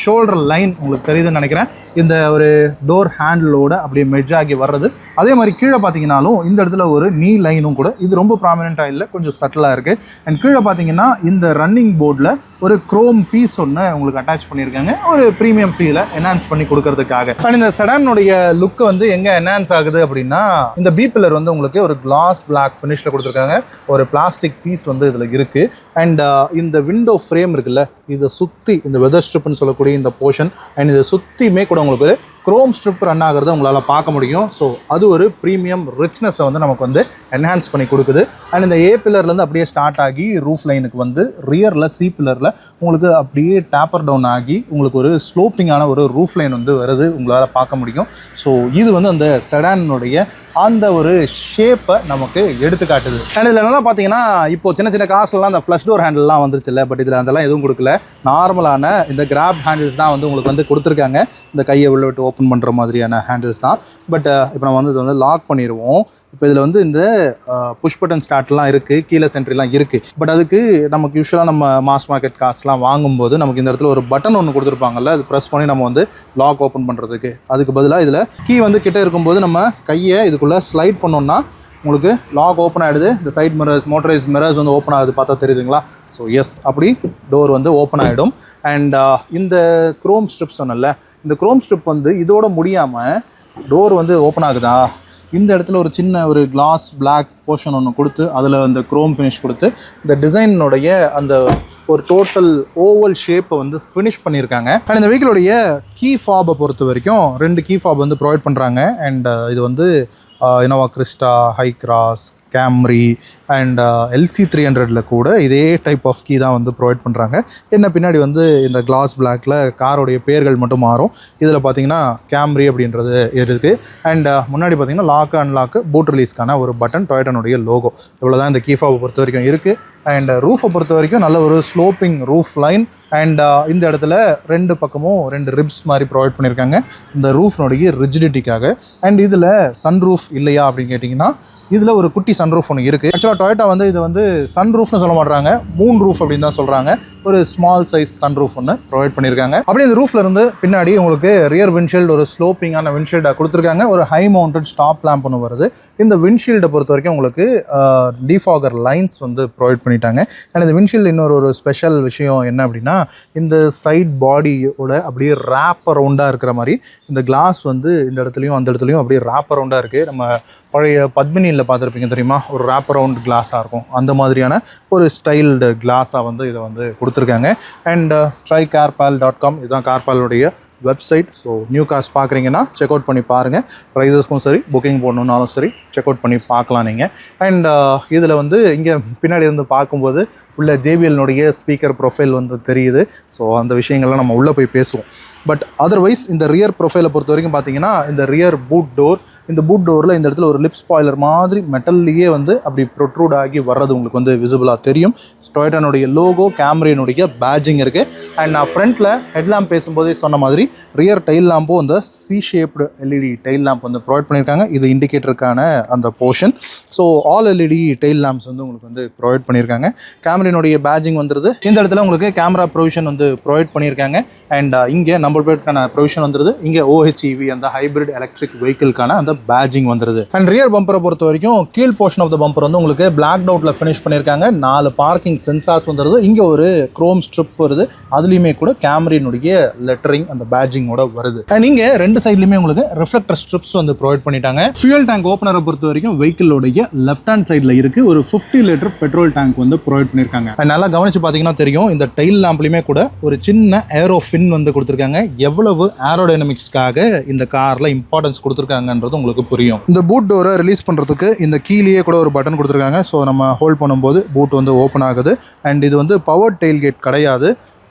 ஷோல்டர் லைன் உங்களுக்கு தெரியுதுன்னு நினைக்கிறேன். இந்த ஒரு டோர் ஹேண்டிலோட அப்படியே மெட்ஜ் ஆகி வர்றது. அதே மாதிரி கீழே பார்த்தீங்கன்னாலும் இந்த இடத்துல ஒரு நீ லைனும் கூட, இது ரொம்ப ப்ராமினெண்ட்டாக இல்லை, கொஞ்சம் சட்டிலாக இருக்குது. அண்ட் கீழே பார்த்தீங்கன்னா இந்த ரன்னிங் போர்டில் ஒரு குரோம் பீஸ் ஒன்று உங்களுக்கு அட்டாச் பண்ணியிருக்காங்க, ஒரு ப்ரீமியம் ஃபீலை என்ஹான்ஸ் பண்ணி கொடுக்கறதுக்காக. அண்ட் இந்த செடானுடைய லுக் வந்து எங்கே என்ஹான்ஸ் ஆகுது அப்படின்னா, இந்த பி பில்லர் வந்து உங்களுக்கு ஒரு கிளாஸ் பிளாக் ஃபினிஷில் கொடுத்துருக்காங்க. ஒரு பிளாஸ்டிக் பீஸ் வந்து இதில் இருக்குது. அண்ட் இந்த விண்டோ ஃப்ரேம் இருக்குல்ல, இதை சுற்றி இந்த வெதர் ஸ்ட்ரிப்னு சொல்லக்கூடிய இந்த போர்ஷன் அண்ட் இதை சுற்றியுமே கூட உங்களுக்கு ஒரு குரோம் ஸ்ட்ரிப் ரன் ஆகிறத உங்களால் பார்க்க முடியும். ஸோ அது ஒரு ப்ரீமியம் ரிச்னஸை வந்து நமக்கு வந்து என்ஹான்ஸ் பண்ணி கொடுக்குது. அண்ட் இந்த ஏ பில்லர்லேருந்து அப்படியே ஸ்டார்ட் ஆகி ரூஃப் லைனுக்கு வந்து ரியரில் சி பில்லரில் உங்களுக்கு அப்படியே டேப்பர் டவுன் ஆகி உங்களுக்கு ஒரு ஸ்லோப்பிங்கான ஒரு ரூஃப் லைன் வந்து வருது, உங்களால் பார்க்க முடியும். ஸோ இது வந்து அந்த செடானுடைய அந்த ஒரு ஷேப்பை நமக்கு எடுத்து காட்டுது. அண்ட் இதில் என்ன பார்த்தீங்கன்னா, இப்போ சின்ன சின்ன காசுலாம் அந்த ஃப்ளஷ் டோர் ஹேண்டில்லாம் வந்துருச்சு இல்லை, பட் இதில் அதெல்லாம் எதுவும் கொடுக்கல. நார்மலான இந்த கிராப் ஹேண்டில்ஸ் தான் வந்து உங்களுக்கு வந்து கொடுத்துருக்காங்க. இந்த கையை உள்ள விட்டு ஓப்பன் பண்ணுற மாதிரியான ஹேண்டில்ஸ் தான். பட் இப்போ நம்ம வந்து இதை வந்து லாக் பண்ணிடுவோம். இப்போ இதில் வந்து இந்த புஷ் பட்டன் ஸ்டார்ட்லாம் இருக்குது, கீழே சென்ட்ரிலாம் இருக்குது. பட் அதுக்கு நமக்கு யூஸ்வலாக நம்ம மாஸ் மார்க்கெட் காசுலாம் வாங்கும்போது நமக்கு இந்த இடத்துல ஒரு பட்டன் ஒன்று கொடுத்துருப்பாங்கல்ல, அது ப்ரெஸ் பண்ணி நம்ம வந்து லாக் ஓப்பன் பண்ணுறதுக்கு. அதுக்கு பதிலாக இதில் கீ வந்து கிட்டே இருக்கும்போது நம்ம கையை இதுக்குள்ளே ஸ்லைட் பண்ணோம்னா உங்களுக்கு லாக் ஓப்பன் ஆகிடுது. இந்த சைட் மிரர்ஸ், மோட்டரைஸ் மிரர்ஸ் வந்து ஓப்பன் ஆகுது, பார்த்தா தெரியுதுங்களா? ஸோ எஸ், அப்படி டோர் வந்து ஓப்பன் ஆகிடும். அண்ட் இந்த குரோம் ஸ்ட்ரிப் சொன்னல, இந்த குரோம் ஸ்ட்ரிப் வந்து இதோட முடியாமல் டோர் வந்து ஓப்பன் ஆகுதா, இந்த இடத்துல ஒரு சின்ன ஒரு கிளாஸ் பிளாக் போர்ஷன் ஒன்று கொடுத்து அதில் அந்த குரோம் ஃபினிஷ் கொடுத்து இந்த டிசைனுடைய அந்த ஒரு டோட்டல் ஓவல் ஷேப்பை வந்து ஃபினிஷ் பண்ணியிருக்காங்க. அண்ட் இந்த வெஹிக்கிளுடைய கீ ஃபாபை பொறுத்த வரைக்கும் 2 கீ ஃபாப் வந்து ப்ரொவைட் பண்ணுறாங்க. அண்ட் இது வந்து Innova Crysta, Hycross, Camry and LC300ல் கூட இதே டைப் ஆஃப் கீ தான் வந்து ப்ரொவைட் பண்ணுறாங்க. என்ன பின்னாடி வந்து இந்த கிளாஸ் பிளாக்ல காரோடைய பேர்கள் மட்டும் மாறும். இதில் பார்த்தீங்கன்னா கேம்ரி அப்படின்றது இருக்குது. அண்ட் முன்னாடி பார்த்தீங்கன்னா லாக் அன்லாக் பூட் ரிலீஸ்க்கான ஒரு பட்டன், டொயோட்டானுடைய லோகோ. இவ்வளோ தான் இந்த கீ ஃபாபை பொறுத்த வரைக்கும் இருக்குது. அண்ட் ரூஃபை பொறுத்த வரைக்கும் நல்ல ஒரு ஸ்லோப்பிங் ரூஃப் லைன். அண்ட் இந்த இடத்துல 2 பக்கமும் 2 ரிப்ஸ் மாதிரி ப்ரொவைட் பண்ணியிருக்காங்க இந்த ரூஃப்னுடைய ரிஜிடிட்டிக்காக. அண்ட் இதில் சன் ரூஃப் இல்லையா அப்படின்னு கேட்டிங்கன்னா, இதில் ஒரு குட்டி சன்ரூஃப் ஒன்று இருக்குது. ஆக்சுவலாக டொயோட்டா வந்து இதை வந்து சன்ரூஃப்னு சொல்ல மாட்டாங்க, மூன் ரூஃப் அப்படின்னு தான் சொல்கிறாங்க. ஒரு ஸ்மால் சைஸ் சன்ரூஃப் ஒன்று ப்ரொவைட் பண்ணியிருக்காங்க. அப்படியே இந்த ரூஃப்ல இருந்து பின்னாடி உங்களுக்கு ரியர் விண்ட்ஷீல்டு ஒரு ஸ்லோப்பிங்கான விண்ட்ஷீல்டாக கொடுத்துருக்காங்க. ஒரு ஹை மவுண்டட் ஸ்டாப் லேம்ப் ஒன்று வருது. இந்த விண்ட்ஷீல்டை பொறுத்த வரைக்கும் உங்களுக்கு டிஃபாகர் லைன்ஸ் வந்து ப்ரொவைட் பண்ணிட்டாங்க. அண்ட் இந்த விண்ட்ஷீல்டு இன்னொரு ஸ்பெஷல் விஷயம் என்ன அப்படின்னா, இந்த சைட் பாடியோட அப்படியே ரேப் அரவுண்டாக இருக்கிற மாதிரி இந்த கிளாஸ் வந்து இந்த இடத்துலையும் அந்த இடத்துலையும் அப்படியே ரேப் அரவுண்டாக இருக்குது. நம்ம பழைய பத்மினியில் பார்த்துருப்பீங்க தெரியுமா, ஒரு ரேப் அரவுண்ட் கிளாஸாக இருக்கும், அந்த மாதிரியான ஒரு ஸ்டைல்டு கிளாஸாக வந்து இதை வந்து கொடுத்துருக்காங்க. அண்ட் trycarpal.com இதுதான் கார்பாலுடைய வெப்சைட். ஸோ நியூ கார்ஸ் பார்க்குறீங்கன்னா செக் அவுட் பண்ணி பாருங்கள். ப்ரைஸஸ்க்கும் சரி, புக்கிங் போடணுன்னாலும் சரி செக் அவுட் பண்ணி பார்க்கலாம் நீங்கள். அண்ட் இதில் வந்து இங்கே பின்னாடி இருந்து பார்க்கும்போது உள்ள JBLனுடைய ஸ்பீக்கர் ப்ரொஃபைல் வந்து தெரியுது. ஸோ அந்த விஷயங்கள்லாம் நம்ம உள்ளே போய் பேசுவோம். பட் அதர்வைஸ் இந்த ரியர் ப்ரொஃபைலை பொறுத்த வரைக்கும் பார்த்தீங்கன்னா, இந்த ரியர் பூட் டோர், இந்த பூட் டோரில் இந்த இடத்துல ஒரு லிப் ஸ்பாய்லர் மாதிரி மெட்டல்லையே வந்து அப்படி ப்ரொட்ரூட் ஆகி வர்றது உங்களுக்கு வந்து விசிபிளாக தெரியும். டொயோட்டானுடைய லோகோ, கேம்ரியினுடைய பேட்ஜிங் இருக்குது. அண்ட் நான் ஃப்ரண்ட்டில் ஹெட்லாம்ப் பேசும்போதே சொன்ன மாதிரி ரியர் டைல் லேம்பும் அந்த C shaped LED tail lamp வந்து ப்ரொவைட் பண்ணியிருக்காங்க. இது இண்டிகேட்டருக்கான அந்த portion. So all LED tail lamps வந்து உங்களுக்கு வந்து ப்ரொவைட் பண்ணியிருக்காங்க. கேம்ரியினுடைய பேட்ஜிங் வந்துடுது. இந்த இடத்துல உங்களுக்கு கேமரா ப்ரொவிஷன் வந்து ப்ரொவைட் பண்ணியிருக்காங்க. அண்ட் இங்கே நம்பர் பிளேட்கான ப்ரொவிஷன் வந்துடுது. இங்கே OHEV அந்த ஹைப்ரிட் எலக்ட்ரிக் வெஹிக்கிள்கான அந்த பேட்ஜிங் வந்துடுது. அண்ட் ரியர் பம்பரை பொறுத்த வரைக்கும் கீழ் போர்ஷன் ஆஃப் த பம்பர் வந்து உங்களுக்கு பிளாக் அவுட்ல ஃபினிஷ் பண்ணியிருக்காங்க. 4 பார்க்கிங் சென்சார்ஸ் வந்துடுது. இங்கே ஒரு குரோம் ஸ்ட்ரிப் வருது, அதுலேயுமே கூட கேமரினுடைய லெட்டரிங் அந்த பேட்ஜிங்கோட வருது. அண்ட் இங்கே 2 சைட்லையுமே உங்களுக்கு ரிஃப்ளெக்டர் ஸ்ட்ரிப்ஸ் வந்து ப்ரொவைட் பண்ணிட்டாங்க. ஃபியூல் டேங்க் ஓப்பனரை பொறுத்த வரைக்கும் வெஹிக்கிளோடைய லெஃப்ட் ஹேண்ட் சைடில் இருக்குது ஒரு 50 லிட்டர் பெட்ரோல் டேங்க் வந்து ப்ரொவைட் பண்ணியிருக்காங்க. அண்ட் நல்லா கவனிச்சு பார்த்தீங்கன்னா தெரியும், இந்த டைல் லேம்ப்லையுமே கூட ஒரு சின்ன ஏரோ ஃபின் வந்து கொடுத்துருக்காங்க. எவ்வளவு ஏரோடைனமிக்ஸ்க்காக இந்த காரில் இம்பார்ட்டன்ஸ் கொடுத்துருக்காங்கன்றது உங்களுக்கு புரியும். இந்த பூட் டோரை ரிலீஸ் பண்ணுறதுக்கு இந்த கீழேயே கூட ஒரு பட்டன் கொடுத்துருக்காங்க. ஸோ நம்ம ஹோல்ட் பண்ணும்போது பூட் வந்து ஓப்பன் ஆகுது. அண்ட் இது வந்து பவர் டெயில் கேட் கிடையாது.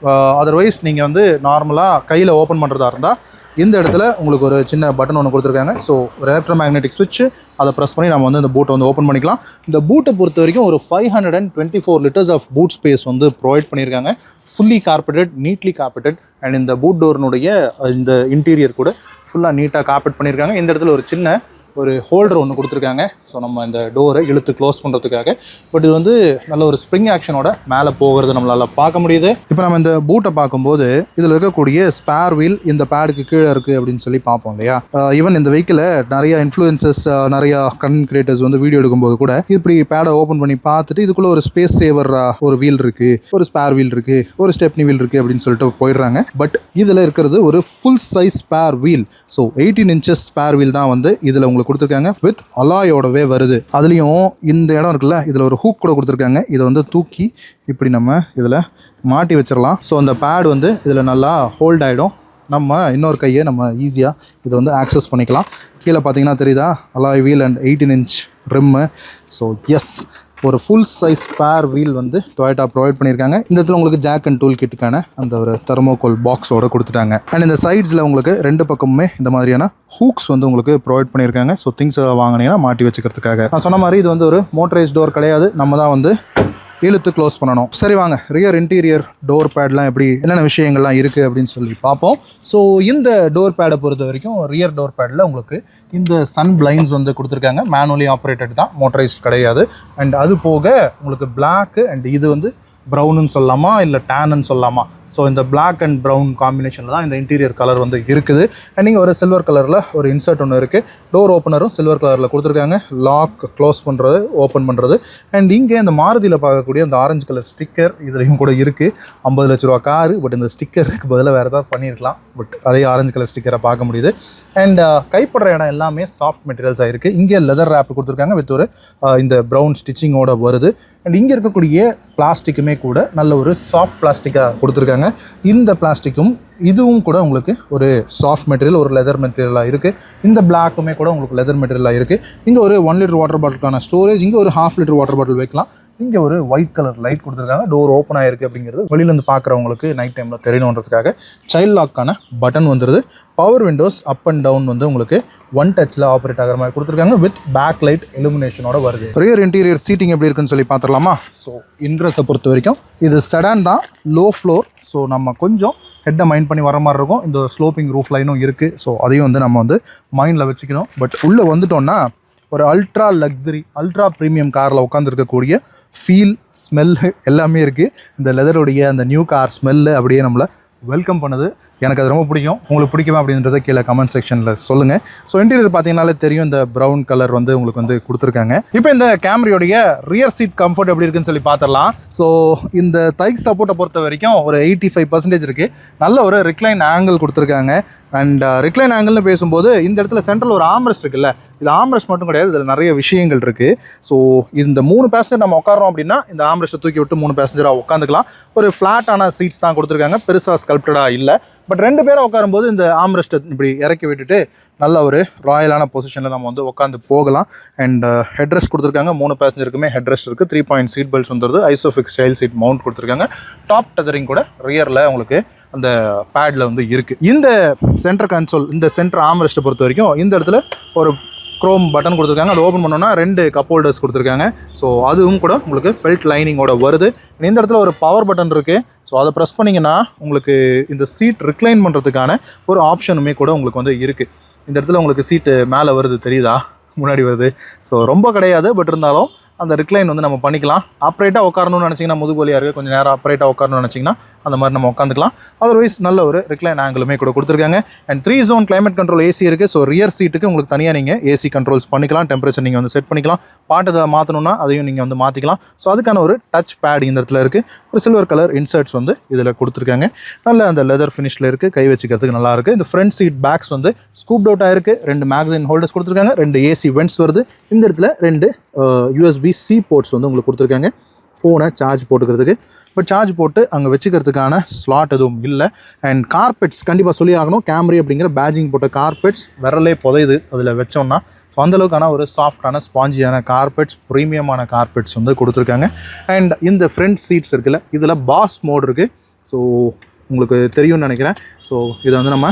அதர்வைஸ் நீங்கள் வந்து நார்மலாக கையில் ஓப்பன் பண்ணுறதா இருந்தால் இந்த இடத்துல உங்களுக்கு ஒரு சின்ன பட்டன் ஒன்று கொடுத்துருக்காங்க. ஸோ ஒரு எலக்ட்ரோ மேக்னெட்டிக் ஸ்விட்ச், அதை ப்ரெஸ் பண்ணி நம்ம வந்து இந்த பூட்டை வந்து ஓப்பன் பண்ணிக்கலாம். இந்த பூட்டை பொறுத்த வரைக்கும் ஒரு 524 லிட்டர்ஸ் ஆஃப் பூட் ஸ்பேஸ் வந்து ப்ரொவைட் பண்ணியிருக்காங்க. Fully carpeted, neatly carpeted. And இந்த பூட் டோர்னுடைய இந்த இன்டீரியர் கூட ஃபுல்லாக நீட்டாக கார்பெட் பண்ணியிருக்காங்க. இந்த இடத்துல ஒரு சின்ன ஒரு ஹோல்டர் ஒன்று கொடுத்துருக்காங்க. ஸோ நம்ம இந்த டோரை இழுத்து க்ளோஸ் பண்ணுறதுக்காக. பட் இது வந்து நல்ல ஒரு ஸ்ப்ரிங் ஆக்ஷனோட மேலே போகிறது நம்மளால் பார்க்க முடியுது. இப்போ நம்ம இந்த பூட்டை பார்க்கும்போது இதில் இருக்கக்கூடிய ஸ்பேர் வீல் இந்த பேடுக்கு கீழே இருக்குது அப்படின்னு சொல்லி பார்ப்போம் இல்லையா. ஈவன் இந்த வெஹிக்கிளை நிறைய இன்ஃப்ளூயன்சஸ், நிறையா கண்டென்ட் கிரியேட்டர்ஸ் வந்து வீடியோ எடுக்கும்போது கூட இப்படி பேடை ஓப்பன் பண்ணி பார்த்துட்டு இதுக்குள்ளே ஒரு ஸ்பேஸ் சேவர் ஒரு வீல் இருக்குது, ஒரு ஸ்பேர் வீல் இருக்குது, ஒரு ஸ்டெப்னி வீல் இருக்குது அப்படின்னு சொல்லிட்டு போயிடுறாங்க. பட் இதில் இருக்கிறது ஒரு full size spare wheel. So 18 inches spare wheel தான் வந்து இதில் உங்களுக்கு கொடுத்துருக்காங்க. வித் அலாயோடவே வருது. அதுலேயும் இந்த இடம் இருக்குல்ல, இதில் ஒரு ஹூக் கூட கொடுத்துருக்காங்க. இதை வந்து தூக்கி இப்படி நம்ம இதில் மாட்டி வச்சிடலாம். ஸோ அந்த பேட் வந்து இதில் நல்லா ஹோல்ட் ஆகிடும். நம்ம இன்னொரு கையை நம்ம ஈஸியாக இதை வந்து ஆக்சஸ் பண்ணிக்கலாம். கீழே பார்த்தீங்கன்னா தெரியுதா, alloy wheel and 18 inch rim. So yes, ஒரு ஃபுல் சைஸ் ஸ்பேர் வீல் வந்து டொயோட்டா ப்ரொவைட் பண்ணியிருக்காங்க. இந்த இடத்துல உங்களுக்கு ஜாக் அண்ட் டூல் கிட்டுக்கான அந்த ஒரு தெர்மோகோல் பாக்ஸோட கொடுத்துட்டாங்க. அண்ட் இந்த சைட்ஸில் உங்களுக்கு ரெண்டு பக்கமுமே இந்த மாதிரியான ஹூக்ஸ் வந்து உங்களுக்கு ப்ரொவைட் பண்ணியிருக்காங்க. ஸோ திங்ஸ் வாங்கினீங்கன்னா மாட்டி வச்சுக்கிறதுக்காக. நான் சொன்ன மாதிரி இது வந்து ஒரு மோட்டரைஸ் டோர் கிடையாது, நம்ம தான் வந்து இழுத்து க்ளோஸ் பண்ணணும். சரி வாங்க, ரியர் இன்டீரியர் டோர் பேட்லாம் எப்படி, என்னென்ன விஷயங்கள்லாம் இருக்குது அப்படின்னு சொல்லி பார்ப்போம். ஸோ இந்த டோர் பேடை பொறுத்த வரைக்கும் ரியர் டோர் பேடில் உங்களுக்கு இந்த சன் பிளைண்ட்ஸ் வந்து கொடுத்துருக்காங்க. மேனுவலி ஆப்ரேட்டட் தான், மோட்டரைஸ்ட் கிடையாது. அண்ட் அது போக உங்களுக்கு பிளாக்கு அண்ட் இது வந்து ப்ரௌனுன்னு சொல்லலாமா இல்லை டேனுன்னு சொல்லலாமா. ஸோ இந்த பிளாக் அண்ட் ப்ரௌன் காம்பினேஷனில் தான் இந்த இன்டீரியர் கலர் வந்து இருக்குது. அண்ட் இங்கே ஒரு சில்வர் கலரில் ஒரு இன்சர்ட் ஒன்று இருக்குது. டோர் ஓப்பனரும் சில்வர் கலரில் கொடுத்துருக்காங்க. லாக் க்ளோஸ் பண்ணுறது, ஓப்பன் பண்ணுறது. அண்ட் இங்கே இந்த மாருதியில் பார்க்கக்கூடிய அந்த ஆரஞ்சு கலர் ஸ்டிக்கர் இதுலேயும் கூட இருக்குது. 50 லட்ச ரூபா காரு, பட் இந்த ஸ்டிக்கருக்கு பதிலாக வேறு ஏதாவது பண்ணியிருக்கலாம். பட் அதே ஆரஞ்சு கலர் ஸ்டிக்கரை பார்க்க முடியுது. அண்ட் கைப்படுற இடம் எல்லாமே சாஃப்ட் மெட்டீரியல்ஸாக இருக்குது. இங்கே லெதர் ரேப் கொடுத்துருக்காங்க வித் ஒரு இந்த ப்ரௌன் ஸ்டிச்சிங்கோட வருது. அண்ட் இங்கே இருக்கக்கூடிய பிளாஸ்டிக்குமே கூட நல்ல ஒரு சாஃப்ட் பிளாஸ்டிக்காக கொடுத்துருக்காங்க. இந்த பிளாஸ்டிக்கும் இதுவும் கூட உங்களுக்கு ஒரு சாஃப்ட் மெட்டீரியல், ஒரு லெதர் மெட்டீரியலாக இருக்குது. இந்த பிளாக்குமே கூட உங்களுக்கு லெதர் மெட்டீரியலாக இருக்குது. இங்கே ஒரு 1 லிட்டர் வாட்டர் பாட்டிலுக்கான ஸ்டோரேஜ், இங்கே ஒரு 1/2 லிட்டர் வாட்டர் பாட்டில் வைக்கலாம். இங்கே ஒரு ஒயிட் கலர் லைட் கொடுத்துருக்காங்க. டோர் ஓப்பன் ஆகிருக்கு அப்படிங்கிறது வெளியிலேருந்து பார்க்குறவங்களுக்கு நைட் டைமில் தெரியணுன்றதுக்காக சைல்ட் லாக்கான பட்டன் வந்துடுது. Power windows up and down வந்து உங்களுக்கு 1 டச்சில் ஆப்ரேட் ஆகிற மாதிரி கொடுத்துருக்காங்க. வித் பேக் லைட் இலுமினேஷனோட வருது. ரியர் இன்டீரியர் சீட்டிங் எப்படி இருக்குன்னு சொல்லி பார்த்துடலாமா. ஸோ இன்ட்ரெஸ்ட்டை பொறுத்த வரைக்கும் இது செடான் தான், லோ ஃப்ளோர். ஸோ நம்ம கொஞ்சம் ஹெட்டை மைண்ட் பண்ணி வர மாதிரி இருக்கும். இந்த ஸ்லோப்பிங் ரூஃப் லைனும் இருக்குது. ஸோ அதையும் வந்து நம்ம வந்து மைண்டில் வச்சுக்கணும். பட் உள்ளே வந்துட்டோன்னா ஒரு அல்ட்ரா லக்ஸரி, அல்ட்ரா ப்ரீமியம் காரில் உட்காந்துருக்கக்கூடிய ஃபீல், ஸ்மெல்லு எல்லாமே இருக்குது. இந்த லெதருடைய அந்த நியூ கார் ஸ்மெல்லு அப்படியே நம்மளை வெல்கம் பண்ணுது. எனக்கு அது ரொம்ப பிடிக்கும். உங்களுக்கு பிடிக்குமா அப்படின்றத கீழே கமெண்ட் செக்ஷனில் சொல்லுங்கள். ஸோ இன்டீரியர் பார்த்தீங்கன்னாலே தெரியும், இந்த ப்ரௌன் கலர் வந்து உங்களுக்கு வந்து கொடுத்துருக்காங்க. இப்போ இந்த கேமரியோடைய ரியர் சீட் கம்ஃபர்ட் எப்படி இருக்குன்னு சொல்லி பார்த்துடலாம். ஸோ இந்த தைக் சப்போர்ட்டை பொறுத்த வரைக்கும் ஒரு 85% இருக்குது. நல்ல ஒரு ரிக்ளைன் ஆங்கிள் கொடுத்துருக்காங்க. அண்ட் ரிக்ளைன் ஆங்கிள்னு பேசும்போது இந்த இடத்துல சென்ட்ரல் ஒரு ஆம்ரெஸ்ட் இருக்குல்ல, இது ஆம்ரெஸ்ட் மட்டும் கிடையாது, இதில் நிறைய விஷயங்கள் இருக்குது. ஸோ இந்த 3 பேசஞ்சர் நம்ம உட்காரோம் அப்படின்னா இந்த ஆம்ரெஸ்ட்டை தூக்கி விட்டு 3 பேசஞ்சராக உட்காந்துக்கலாம். ஒரு ஃப்ளாட்டான சீட்ஸ் தான் கொடுத்துருக்காங்க, பெருசாக ஸ்கல்ப்டடாக இல்லை. பட் 2 பேரை உட்காரும்போது இந்த ஆம்ரெஸ்ட்டை இப்படி இறக்கி விட்டுட்டு நல்ல ஒரு ராயலான பொசிஷனில் நம்ம வந்து உட்காந்து போகலாம். அண்ட் ஹெட்ரெஸ்ட் கொடுத்துருக்காங்க. 3 பேசஞ்சருக்குமே ஹெட்ரெஸ்ட் இருக்குது. 3 பாயிண்ட் சீட் பெல்ட்ஸ் வந்துடுது. ஐசோஃபிக்ஸ் ஸ்டைல் சீட் மவுண்ட் கொடுத்துருக்காங்க. டாப் டெதரிங் கூட ரியரில் உங்களுக்கு அந்த பேடில் வந்து இருக்குது. இந்த சென்டர் கன்சோல், இந்த சென்டர் ஆம்ரெஸ்ட்டை பொறுத்த வரைக்கும் இந்த இடத்துல ஒரு க்ரோம் பட்டன் கொடுத்துருக்காங்க. அது ஓப்பன் பண்ணோன்னா 2 கப் ஹோல்டர்ஸ் கொடுத்துருக்காங்க. ஸோ அதுவும் கூட உங்களுக்கு ஃபெல்ட் லைனிங்கோட வருது. இந்த இடத்துல ஒரு பவர் பட்டன் இருக்குது. ஸோ அதை ப்ரெஸ் பண்ணிங்கன்னா உங்களுக்கு இந்த சீட் ரிக்ளைன் பண்ணுறதுக்கான ஒரு ஆப்ஷனுமே கூட உங்களுக்கு வந்து இருக்குது. இந்த இடத்துல உங்களுக்கு சீட்டு மேலே வருது, தெரியுதா, முன்னாடி வருது. ஸோ ரொம்ப கிடையாது, பட் இருந்தாலும் அந்த ரிக்ளைன் வந்து நம்ம பண்ணிக்கலாம். அப்ரைட்டாக உட்காரணும்னு நினச்சிங்கன்னா, முதுகுவலியாக இருக்குது, கொஞ்சம் நேரம் அப்ரைட்டாக உட்காரணும்னு நினச்சிங்கன்னா அந்த மாதிரி நம்ம உட்காந்துக்கலாம். அதர்வைஸ் நல்ல ஒரு ரிக்ளைன் ஆங்கிளுமே கூட கொடுத்துருக்காங்க. And 3 zone climate control AC இருக்குது. ஸோ ரியர் சீட்டுக்கு உங்களுக்கு தனியாக நீங்கள் ஏசி கண்ட்ரோல்ஸ் பண்ணிக்கலாம். டெம்பரேச்சர் நீங்கள் வந்து செட் பண்ணிக்கலாம். பாட்டை மாற்றணுன்னா அதையும் நீங்கள் வந்து மாற்றிக்கலாம். ஸோ அதுக்கான ஒரு டச் பேட் இந்த இடத்துல இருக்குது. ஒரு சில்வர் கலர் இன்சர்ட்ஸ் வந்து இதில் கொடுத்துருக்காங்க. நல்ல அந்த லெதர் ஃபினிஷில் இருக்குது, கை வச்சுக்கிறதுக்கு நல்லாயிருக்கு. இந்த ஃப்ரண்ட் சீட் பேக்ஸ் வந்து ஸ்கூப்ட் அவுட்டாக இருக்குது. 2 மேகசின் ஹோல்டர்ஸ் கொடுத்துருக்காங்க. 2 ஏசி வென்ட்ஸ் வருது. இந்த இடத்துல 2 USB-C போர்ட்ஸ் வந்து உங்களுக்கு கொடுத்துருக்காங்க. ஃபோனை சார்ஜ் போட்டுக்கிறதுக்கு. பட் சார்ஜ் போட்டு அங்கே வச்சுக்கிறதுக்கான ஸ்லாட் எதுவும் இல்லை. அண்ட் கார்பெட்ஸ் கண்டிப்பாக சொல்லி ஆகணும். கேம்ரி அப்படிங்கிற பேஜிங் போட்ட கார்பெட்ஸ் விரலே புதையுது அதில் வச்சோம்னா. ஸோ அந்தளவுக்கான ஒரு சாஃப்டான ஸ்பாஞ்சியான கார்பெட்ஸ், ப்ரீமியமான கார்பெட்ஸ் வந்து கொடுத்துருக்காங்க. அண்ட் இந்த ஃப்ரண்ட் சீட்ஸ் இருக்குல்ல, இதில் பாஸ் மோட் இருக்குது. ஸோ உங்களுக்கு தெரியும்னு நினைக்கிறேன். ஸோ இதை வந்து நம்ம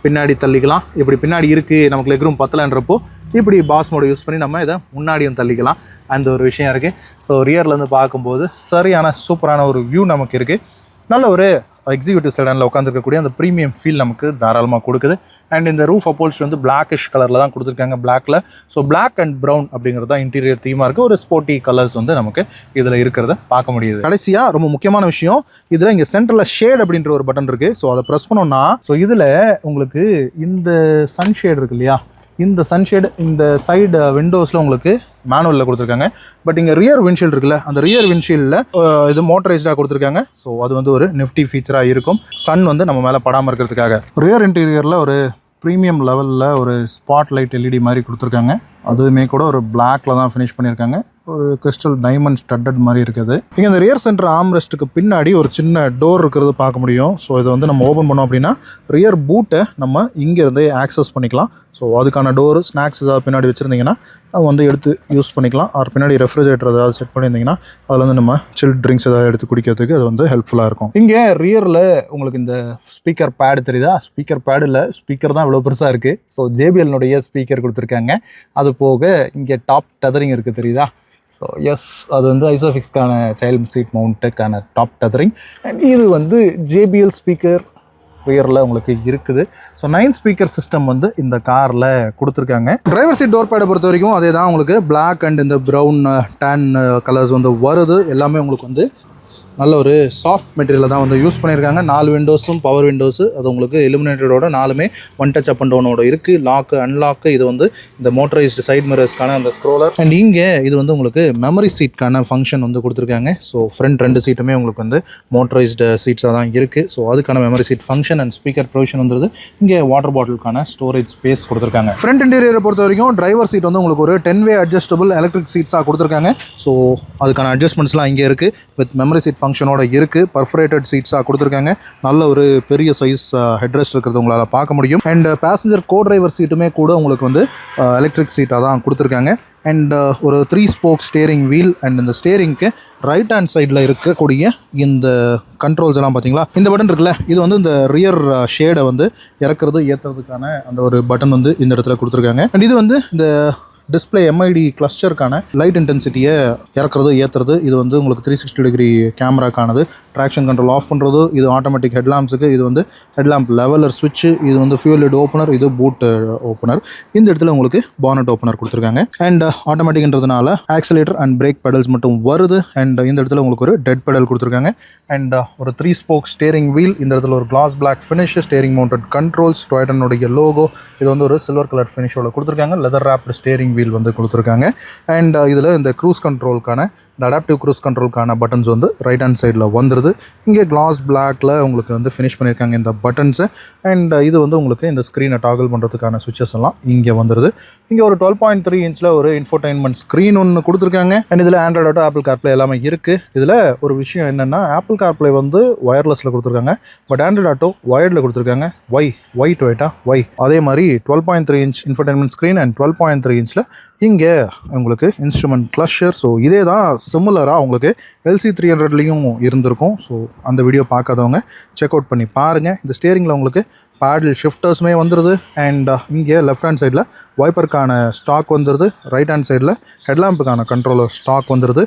பின்னாடி தள்ளிக்கலாம். இப்படி பின்னாடி இருக்குது நமக்கு லெக் ரூம் பத்தலைன்றப்போ இப்படி பாஸ் மோடு யூஸ் பண்ணி நம்ம இதை முன்னாடியும் தள்ளிக்கலாம். அந்த ஒரு விஷயம் இருக்குது. ஸோ ரியர்லேருந்து பார்க்கும்போது சரியான சூப்பரான ஒரு வியூ நமக்கு இருக்குது. நல்ல ஒரு எக்ஸிக்யூட்டிவ் செடானில் உட்காந்துருக்கக்கூடிய அந்த ப்ரீமியம் ஃபீல் நமக்கு தாராளமாக கொடுக்குது. அண்ட் இந்த ரூஃப் அப்போல்ஸ் வந்து பிளாக்கிஷ் கலரில் தான் கொடுத்துருக்காங்க, பிளாக்ல. ஸோ பிளாக் அண்ட் ப்ரௌன் அப்படிங்கிறது தான் இன்டீரியர் தீமாக இருக்குது. ஒரு ஸ்போர்ட்டி கலர்ஸ் வந்து நமக்கு இதில் இருக்கிறத பார்க்க முடியுது. கடைசியாக ரொம்ப முக்கியமான விஷயம், இதில் இங்கே சென்டரில் ஷேட் அப்படின்ற ஒரு பட்டன் இருக்குது. ஸோ அதை ப்ரெஸ் பண்ணோம்னா ஸோ இதில் உங்களுக்கு இந்த சன்ஷேட் இருக்கு இல்லையா, இந்த சன்ஷேடு இந்த சைடு விண்டோஸில் உங்களுக்கு மேனுவலில் கொடுத்துருக்காங்க. பட் இங்கே ரியர் விண்ட்ஷீல்டு இருக்குல்ல, அந்த ரியர் விண்ட்ஷீல்டில் இது மோட்டரைஸ்டாக கொடுத்துருக்காங்க. ஸோ அது வந்து ஒரு நிஃப்டி ஃபீச்சராக இருக்கும். சன் வந்து நம்ம மேலே படாமல் இருக்கிறதுக்காக. ரியர் இன்டீரியரில் ஒரு ப்ரீமியம் லெவலில் ஒரு ஸ்பாட் லைட் எல்இடி மாதிரி கொடுத்துருக்காங்க. அதுவுமே கூட ஒரு பிளாக்ல தான் ஃபினிஷ் பண்ணியிருக்காங்க. ஒரு கிறிஸ்டல் டைமண்ட் ஸ்டட்டட் மாதிரி இருக்குது. இங்கே இந்த ரியர் சென்டர் ஆம்ரெஸ்ட்டுக்கு பின்னாடி ஒரு சின்ன டோர் இருக்கிறது பார்க்க முடியும். ஸோ இதை வந்து நம்ம ஓப்பன் பண்ணோம் அப்படின்னா ரியர் பூட்டை நம்ம இங்கேருந்தே ஆக்சஸ் பண்ணிக்கலாம். ஸோ அதுக்கான டோரு, ஸ்நாக்ஸ் ஏதாவது பின்னாடி வச்சுருந்தீங்கன்னா அது வந்து எடுத்து யூஸ் பண்ணிக்கலாம். ஆர் பின்னாடி ரெஃப்ரிஜரேட்டர் ஏதாவது செட் பண்ணியிருந்தீங்கன்னா அதில் வந்து நம்ம சில் ட்ரிங்க்ஸ் ஏதாவது எடுத்து குடிக்கிறதுக்கு அது வந்து ஹெல்ப்ஃபுல்லாக இருக்கும். இங்கே ரியரில் உங்களுக்கு இந்த ஸ்பீக்கர் பேடு தெரியுதா? ஸ்பீக்கர் பேடு இல்லை, ஸ்பீக்கர் தான் இவ்வளோ பெருசாக இருக்குது. ஸோ JBLனுடைய ஸ்பீக்கர் கொடுத்துருக்காங்க. அது போக இங்கே டாப் டெதரிங் இருக்குது தெரியுதா? ஸோ எஸ், அது வந்து ஐசோஃபிக்ஸ்க்கான சைல்டு சீட் மவுண்ட்டுக்கான டாப் டெதரிங். அண்ட் இது வந்து JBL ஸ்பீக்கர் ரியரில் உங்களுக்கு இருக்குது. ஸோ 9 ஸ்பீக்கர் சிஸ்டம் வந்து இந்த காரில் கொடுத்துருக்காங்க. டிரைவர் சீட் டோர் பேடை பொறுத்த வரைக்கும் அதே தான், உங்களுக்கு பிளாக் அண்ட் இந்த ப்ரௌன் டேன் கலர்ஸ் வந்து வருது. எல்லாமே உங்களுக்கு வந்து நல்ல ஒரு சாஃப்ட் மெட்டீரியலில் தான் வந்து யூஸ் பண்ணியிருக்காங்க. 4 விண்டோஸும் பவர் விண்டோஸு, அது உங்களுக்கு இலுமினேட்டடோட 4மே ஒன் டச் அப் அண்ட் டவுனோட இருக்குது. லாக்கு அன்லாக்கு, இது வந்து இந்த மோட்டரைஸ்டு சைட் மிரர்ஸ்க்கான அந்த ஸ்க்ரோலர். அண்ட் இங்கே இது வந்து உங்களுக்கு மெமரி சீட்கான ஃபங்க்ஷன் வந்து கொடுத்துருக்காங்க. ஸோ ஃப்ரண்ட் 2 சீட்டுமே உங்களுக்கு வந்து மோட்டரைஸ்டு சீட்ஸாக தான் இருக்குது. ஸோ அதுக்கான memory seat function and speaker provision வந்துருது. இங்கே வாட்டர் பாட்டிலுக்கான ஸ்டோரேஜ் ஸ்பேஸ் கொடுத்துருக்காங்க. ஃப்ரண்ட் இன்டீரியரை பொறுத்த வரைக்கும் டிரைவர் சீட் வந்து உங்களுக்கு ஒரு 10-வே அட்ஜஸ்டபிள் எலக்ட்ரிக் சீட்ஸாக கொடுத்துருக்காங்க. ஸோ அதுக்கான அட்ஜஸ்ட்மெண்ட்ஸ்லாம் இங்கே இருக்குது. வித் மெமரி சீட் ஃபங்க்ஷனோட இருக்குது. பர்ஃபரேட்டட் சீட்ஸாக கொடுத்துருக்காங்க. நல்ல ஒரு பெரிய சைஸ் ஹெட்ரெஸ்ட் இருக்கிறது உங்களால் பார்க்க முடியும். அண்ட் பேசஞ்சர் கோ டிரைவர் சீட்டுமே கூட உங்களுக்கு வந்து எலக்ட்ரிக் சீட்டாக தான் கொடுத்துருக்காங்க. அண்ட் ஒரு 3 ஸ்போக் ஸ்டேரிங் வீல். அண்ட் இந்த ஸ்டேரிங்க்கு ரைட் ஹேண்ட் சைடில் இருக்கக்கூடிய இந்த கண்ட்ரோல்ஸ் எல்லாம் பார்த்தீங்களா, இந்த பட்டன் இருக்குல்ல, இது வந்து இந்த ரியர் ஷேடை வந்து இறக்குறது ஏற்றுறதுக்கான அந்த ஒரு பட்டன் வந்து இந்த இடத்துல கொடுத்துருக்காங்க. அண்ட் இது வந்து இந்த டிஸ்பிளே MID கிளஸ்டருக்கான லைட் இன்டென்சிட்டியை இறக்குறது ஏற்றுறது. இது வந்து உங்களுக்கு 360 டிகிரி கேமராக்கானது. ட்ராக்ஷன் கண்ட்ரோல் ஆஃப் பண்ணுறது. இது ஆட்டோமேட்டிக் ஹெட்லாம்ப்ஸுக்கு. இது வந்து ஹெட்லாம்ப் லெவலர் ஸ்விட்ச்சு. இது வந்து ஃபியூல் லிட் ஓப்பனர். இது பூட் ஓப்பனர். இந்த இடத்துல உங்களுக்கு பானட் ஓப்பனர் கொடுத்துருக்காங்க. அண்ட் ஆட்டோமேட்டிக்ன்றதுனால ஆக்சிலேட்டர் அண்ட் பிரேக் பெடல்ஸ் மட்டும் வருது. அண்ட் இந்த இடத்துல உங்களுக்கு ஒரு டெட் பெடல் கொடுத்துருக்காங்க. அண்ட் ஒரு 3 ஸ்போக் ஸ்டேரிங் வீல். இந்த இடத்துல ஒரு gloss black finish. Steering mounted controls. டொயோட்டானுடைய லோகோ. இது வந்து ஒரு சில்வர் கலர் ஃபினிஷோட கொடுத்துருக்காங்க. லெதர் ராப்டு ஸ்டேரிங் வீல் வந்து கொடுத்துருக்காங்க. அண்ட் இதில் இந்த க்ரூஸ் கண்ட்ரோலுக்கான இந்த அடாப்டிவ் க்ரூஸ் கண்ட்ரோலுக்கான பட்டன்ஸ் வந்து ரைட் ஹேண்ட் சைடில் வந்துடுது. இங்கே கிளாஸ் பிளாக்ல உங்களுக்கு வந்து ஃபினிஷ் பண்ணியிருக்காங்க இந்த பட்டன்ஸு. அண்ட் இது வந்து உங்களுக்கு இந்த ஸ்க்ரீனை டாகிள் பண்ணுறதுக்கான சுவிச்சஸ் எல்லாம் இங்கே வந்துடுது. இங்கே ஒரு 12.3 இன்ச்சில் ஒரு இன்ஃபோடைன்மெண்ட் ஸ்க்ரீன் ஒன்று கொடுத்துருக்காங்க. அண்ட் இதில் ஆண்ட்ராய்டு ஆட்டோ, ஆப்பிள் கார்ப்ளே எல்லாமே இருக்குது. இதில் ஒரு விஷயம் என்னென்னா, ஆப்பிள் கார்ப்ளே வந்து ஒயர்லெஸில் கொடுத்துருக்காங்க. பட் ஆண்ட்ராய்டு ஆட்டோ ஒயர்டில் கொடுத்துருக்காங்க. Why Toyota why. அதே மாதிரி 12.3 இன்ச் இன்ஃபோடைன்மெண்ட் ஸ்க்ரீன் அண்ட் 12.3 இன்ச்சில் இங்கே உங்களுக்கு இன்ஸ்ட்ருமெண்ட் கிளஷர். ஸோ இதே தான் சிமிலராக உங்களுக்கு LC300லையும் இருந்திருக்கும். ஸோ அந்த வீடியோ பார்க்காதவங்க செக் அவுட் பண்ணி பாருங்கள். இந்த ஸ்டேரிங்கில் உங்களுக்கு பேடில் ஷிஃப்டர்ஸுமே வந்துடுது. அண்ட் இங்கே லெஃப்ட் ஹேண்ட் சைடில் வைப்பருக்கான ஸ்டாக் வந்துடுது. ரைட் ஹேண்ட் சைடில் ஹெட்லாம்புக்கான கண்ட்ரோலர் ஸ்டாக் வந்துடுது.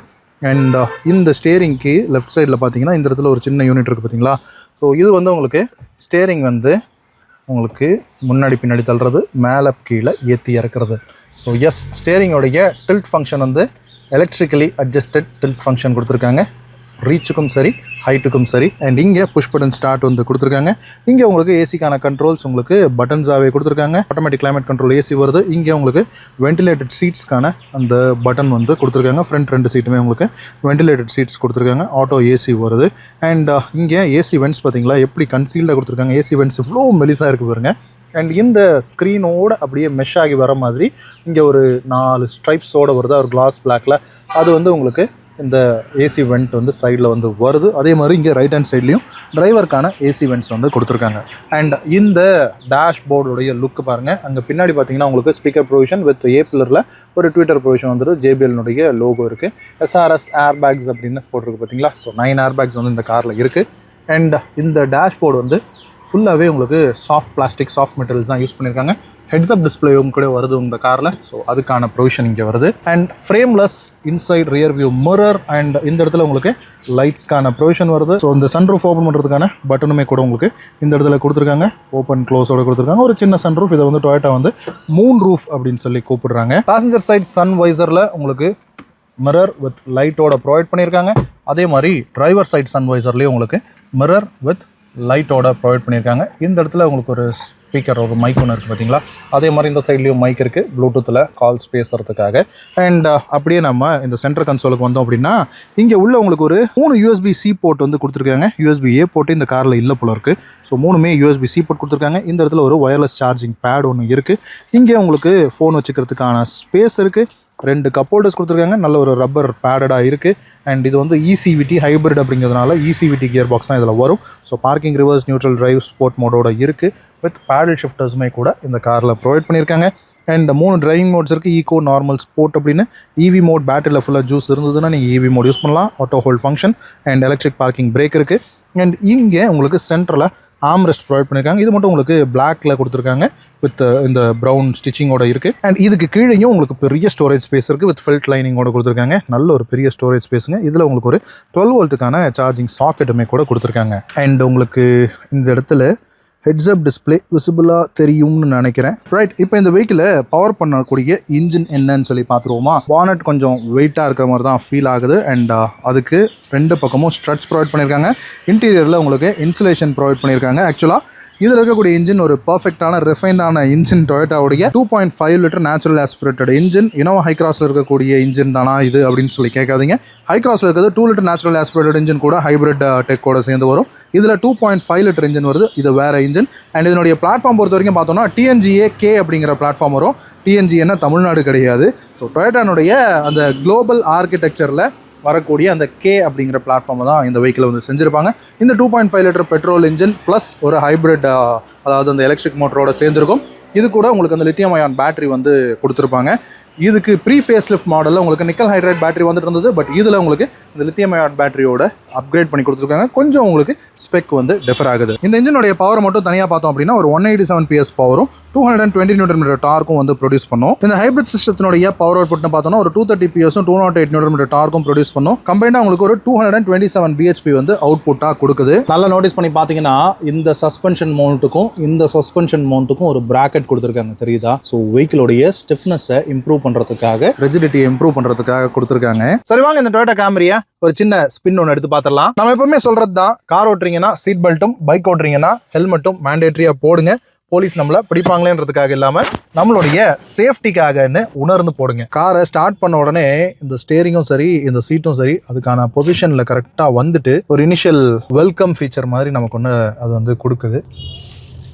அண்ட் இந்த ஸ்டேரிங்க்கு லெஃப்ட் சைடில் பார்த்தீங்கன்னா இந்த இடத்துல ஒரு சின்ன யூனிட் இருக்குது பார்த்தீங்களா. ஸோ இது வந்து உங்களுக்கு ஸ்டேரிங் வந்து உங்களுக்கு முன்னாடி பின்னாடி தள்ளுறது, மேலே கீழே ஏற்றி இறக்குறது. ஸோ எஸ், ஸ்டேரிங்கோடைய டில்ட் ஃபங்க்ஷன் வந்து எலக்ட்ரிக்கலி அட்ஜஸ்டட் டில்ட் ஃபங்க்ஷன் கொடுத்துருக்காங்க. ரீச்சுக்கும் சரி, ஹைட்டுக்கும் சரி. அண்ட் இங்கே புஷ் பட்டன் ஸ்டார்ட் வந்து கொடுத்துருக்காங்க. இங்கே உங்களுக்கு ஏசிக்கான கண்ட்ரோல்ஸ் உங்களுக்கு பட்டன்ஸாகவே கொடுத்துருக்காங்க. ஆட்டோமேட்டிக் கிளைமேட் கண்ட்ரோல் ஏசி வருது. இங்கே உங்களுக்கு வென்டிலேட்டட் சீட்ஸ்க்கான அந்த பட்டன் வந்து கொடுத்துருக்காங்க. ஃப்ரண்ட் 2 சீட்டுமே உங்களுக்கு வென்டிலேட்டட் சீட்ஸ் கொடுத்துருக்காங்க. ஆட்டோ ஏசி வருது. அண்ட் இங்கே ஏசி வென்ட்ஸ் பார்த்தீங்களா எப்படி கன்சீல்டாக கொடுத்துருக்காங்க. ஏசி வென்ட்ஸ் இவ்வளோ மெலிசாக இருக்குது பாருங்க. அண்ட் இந்த ஸ்க்ரீனோடு அப்படியே மெஷ் ஆகி வர மாதிரி இங்கே ஒரு 4 ஸ்ட்ரைப்ஸோடு வருது ஒரு கிளாஸ் பிளாக்ல. அது வந்து உங்களுக்கு இந்த ஏசி வெண்ட் வந்து சைடில் வந்து வருது. அதே மாதிரி இங்கே ரைட் ஹேண்ட் சைட்லேயும் டிரைவருக்கான ஏசி வெண்ட்ஸ் வந்து கொடுத்துருக்காங்க. அண்ட் இந்த டேஷ்போர்டுடைய லுக் பாருங்கள். அங்கே பின்னாடி பார்த்தீங்கன்னா உங்களுக்கு ஸ்பீக்கர் ப்ரொவிஷன் வித் ஏ பில்லரில் ஒரு ட்விட்டர் ப்ரொவிஷன் வந்துட்டு ஜேபிஎல்னுடைய லோகோ இருக்குது. எஸ்ஆர்எஸ் ஏர் பேக்ஸ் அப்படின்னு போட்டிருக்கு பார்த்தீங்களா. ஸோ 9 ஏர் பேக்ஸ் வந்து இந்த காரில் இருக்குது. அண்ட் இந்த டேஷ்போர்டு வந்து ஃபுல்லாகவே உங்களுக்கு சாஃப்ட் பிளாஸ்டிக் சாஃப்ட் மெட்டீரியல்ஸ் தான் யூஸ் பண்ணியிருக்காங்க. ஹெட்ஸ்அப் டிஸ்பிளேவும் கூட வருது இந்த காரில். ஸோ அதுக்கான ப்ரொவிஷன் இங்கே வருது. And frameless inside rear view mirror and இந்த இடத்துல உங்களுக்கு லைட்ஸ்க்கான ப்ரொவிஷன் வருது. ஸோ இந்த சன்ரூஃப் ஓப்பன் பண்ணுறதுக்கான பட்டனுமே கூட உங்களுக்கு இந்த இடத்துல கொடுத்துருக்காங்க. ஓப்பன் க்ளோஸோட கொடுத்துருக்காங்க. ஒரு சின்ன சன்ரூஃப். இதை வந்து டொயோட்டா வந்து மூன் ரூஃப் அப்படின்னு சொல்லி கூப்பிடுறாங்க. பேசஞ்சர் சைட் சன் வைசரில் உங்களுக்கு மிரர் வித் லைட்டோட ப்ரொவைட் பண்ணியிருக்காங்க. அதே மாதிரி டிரைவர் சைட் சன் வைசர்லேயும் உங்களுக்கு மிரர் வித் லைட்டோட ப்ரொவைட் பண்ணியிருக்காங்க. இந்த இடத்துல உங்களுக்கு ஒரு ஸ்பீக்கர் ஒரு மைக் ஒன்று இருக்குது பார்த்தீங்களா. அதே மாதிரி இந்த சைட்லேயும் மைக் இருக்குது ப்ளூடூத்தில் கால்ஸ் பேசுகிறதுக்காக. அண்ட் அப்படியே நம்ம இந்த சென்டர் கன்சோலுக்கு வந்தோம் அப்படின்னா இங்கே உள்ள உங்களுக்கு ஒரு 3 USB-C போர்ட் வந்து கொடுத்துருக்காங்க. USB-A போர்ட்டு இந்த காரில் இல்லை போல இருக்குது. ஸோ 3மே USB-C போர்ட் கொடுத்துருக்காங்க. இந்த இடத்துல ஒரு ஒயர்லெஸ் சார்ஜிங் பேட் ஒன்று இருக்குது. இங்கே உங்களுக்கு ஃபோன் வச்சுக்கிறதுக்கான ஸ்பேஸ் இருக்குது. 2 கப் ஹோல்டர்ஸ் கொடுத்துருக்காங்க. நல்ல ஒரு ரப்பர் பேடடாக இருக்குது. அண்ட் இது வந்து ECVT ஹைப்ரிட் அப்படிங்கிறதுனால ECVT கியர் பாக்ஸ் தான் இதில் வரும். So parking reverse neutral drive sport மோடோட இருக்குது. வித் பேடல் ஷிஃப்டர்ஸுமே கூட இந்த காரில் ப்ரொவைட் பண்ணியிருக்காங்க. அண்ட் 3 டிரைவிங் மோட்ஸ் இருக்குது. ஈகோ, நார்மல், ஸ்போர்ட் அப்படின்னு. EV மோட் பேட்டரியில் ஃபுல்லாக ஜூஸ் இருந்ததுன்னா நீங்கள் EV மோட் யூஸ் பண்ணலாம். Auto hold function and electric parking brake இருக்குது. அண்ட் இங்கே உங்களுக்கு சென்டரில் ஆம்ரெஸ்ட் ப்ரொவைட் பண்ணியிருக்காங்க. இது மட்டும் உங்களுக்கு பிளாக்ல கொடுத்துருக்காங்க வித் இந்த ப்ரௌன் ஸ்டிச்சிங்கோட இருக்குது. அண்ட் இதுக்கு கீழேயும் உங்களுக்கு பெரிய ஸ்டோரேஜ் ஸ்பேஸ் இருக்குது வித் ஃபெல்ட் லைனிங்கோட கொடுத்துருக்காங்க. நல்ல ஒரு பெரிய ஸ்டோரேஜ் ஸ்பேஸுங்க. இதில் உங்களுக்கு ஒரு 12 வோல்ட்டுக்கான சார்ஜிங் சாக்கெட்டுமே கூட கொடுத்துருக்காங்க. அண்ட் உங்களுக்கு இந்த இடத்துல ஹெட்ஸ்அப் டிஸ்பிளே விசிபிளாக தெரியும்னு நினைக்கிறேன். ரைட், இப்போ இந்த வெஹிக்கிளை பவர் பண்ணக்கூடிய இன்ஜின் என்னன்னு சொல்லி பார்த்துருவோமா. வானட் கொஞ்சம் வெயிட்டாக இருக்கிற மாதிரி தான் ஃபீல் ஆகுது. அண்ட் அதுக்கு 2 பக்கமும் ஸ்ட்ரட்ஸ் ப்ரொவைட் பண்ணியிருக்காங்க. இன்டீரியரில் உங்களுக்கு இன்சுலேஷன் ப்ரொவைட் பண்ணியிருக்காங்க. ஆக்சுவலாக இதில் இருக்கக்கூடிய இன்ஜின் ஒரு பர்ஃபெக்டான ரிஃபைண்டான இன்ஜின் டொயோட்டாவுடைய 2.5 litre natural aspirated engine. Innova ஹை கிராஸில் இருக்கக்கூடிய இன்ஜின் தானா இது அப்படின்னு சொல்லி கேட்காதீங்க. ஹை கிராஸில் இருக்கிறது 2 லிட்டர் நேச்சுரல் ஆஸ்பிரேட்டட் இன்ஜின் கூட ஹைப்ரிட் டெக்கோட சேர்ந்து வரும். இதில் 2.5 லிட்டர் இன்ஜின் வருது. இது வேறு இன்ஜின். அண்ட் இதனுடைய பிளாட்ஃபார்ம் பொறுத்த வரைக்கும் பார்த்தோம்னா TNGA-K அப்படிங்கிற பிளாட்ஃபார்ம் வரும். TNGA தமிழ்நாடு கிடையாது. ஸோ டொயோட்டானுடைய அந்த குளோபல் ஆர்கிடெக்சரில் வரக்கூடிய அந்த K அப்படிங்கிற பிளாட்ஃபார்மை தான் இந்த வெஹிக்கிளை வந்து செஞ்சுருப்பாங்க. இந்த 2.5 லிட்டர் பெட்ரோல் இன்ஜின் ப்ளஸ் ஒரு ஹைப்ரிட் அதாவது அந்த எலக்ட்ரிக் மோட்டரோட சேர்ந்துருக்கும். இது கூட உங்களுக்கு அந்த லித்தியம் அயான் பேட்டரி வந்து கொடுத்துருப்பாங்க. இதுக்கு ப்ரீ ஃபேஸ் லிஃப்ட் மாடலில் உங்களுக்கு நிக்கல் ஹைட்ரைட் பேட்டரி வந்துட்டு இருந்தது. பட் இதில் உங்களுக்கு இந்த லித்தியம் அயான் பேட்டரியோட அப்கிரேட் பண்ணி கொடுத்துருக்காங்க. கொஞ்சம் உங்களுக்கு ஸ்பெக் வந்து டிஃபர் ஆகுது. இந்த இன்ஜினுடைய பவர் மட்டும் தனியாக பார்த்தோம் அப்படின்னா ஒரு 187 PS பவரும் 220 Nm டார்க்கும் வந்து ப்ரொடியூஸ் பண்ணும். இந்த ஹைப்ரிட் சிஸ்டத்தினுடைய பவர் அவுட்புட்னு பார்த்தோம்னா ஒரு 230 PSம் 208 Nm டார்க்கும் ப்ரொடியூஸ் பண்ணும். கம்பைண்டாக உங்களுக்கு ஒரு 227 bhp வந்து அவுட்புட்டாக கொடுக்குது. நல்லா நோட்டீஸ் பண்ணி பார்த்தீங்கன்னா இந்த சஸ்பென்ஷன் மவுண்ட்டுக்கும் இந்த சஸ்பென்ஷன் மவுண்ட்டுக்கும் ஒரு பிராக்கெட் கொடுத்துருக்காங்க, தெரியுதா? ஸோ வெஹிக்கிளோடைய ஸ்டிஃப்னஸை இம்ப்ரூவ் பண்ணுறதுக்காக, ரெஜிடிட்டியை இம்ப்ரூவ் பண்ணுறதுக்காக கொடுத்துருக்காங்க. சரி வாங்க இந்த டொயோட்டா கேமரியை ஒரு சின்ன ஸ்பின் ஒன்று எடுத்து பார்த்துடலாம். நம்ம எப்பவுமே சொல்றது தான், கார் ஓட்டுறீங்கன்னா சீட் பெல்ட்டும், பைக் ஓட்டுறீங்கன்னா ஹெல்மெட்டும் மேண்டேட்டரியா போடுங்க. போலீஸ் நம்மளை பிடிப்பாங்களேன்றதுக்காக இல்லாமல் நம்மளுடைய சேஃப்டிக்காகன்னு உணர்ந்து போடுங்க. காரை ஸ்டார்ட் பண்ண உடனே இந்த ஸ்டேரிங்கும் சரி இந்த சீட்டும் சரி அதுக்கான பொசிஷனில் கரெக்டாக வந்துட்டு ஒரு இனிஷியல் வெல்கம் ஃபீச்சர் மாதிரி நமக்கு ஒன்று அது வந்து கொடுக்குது.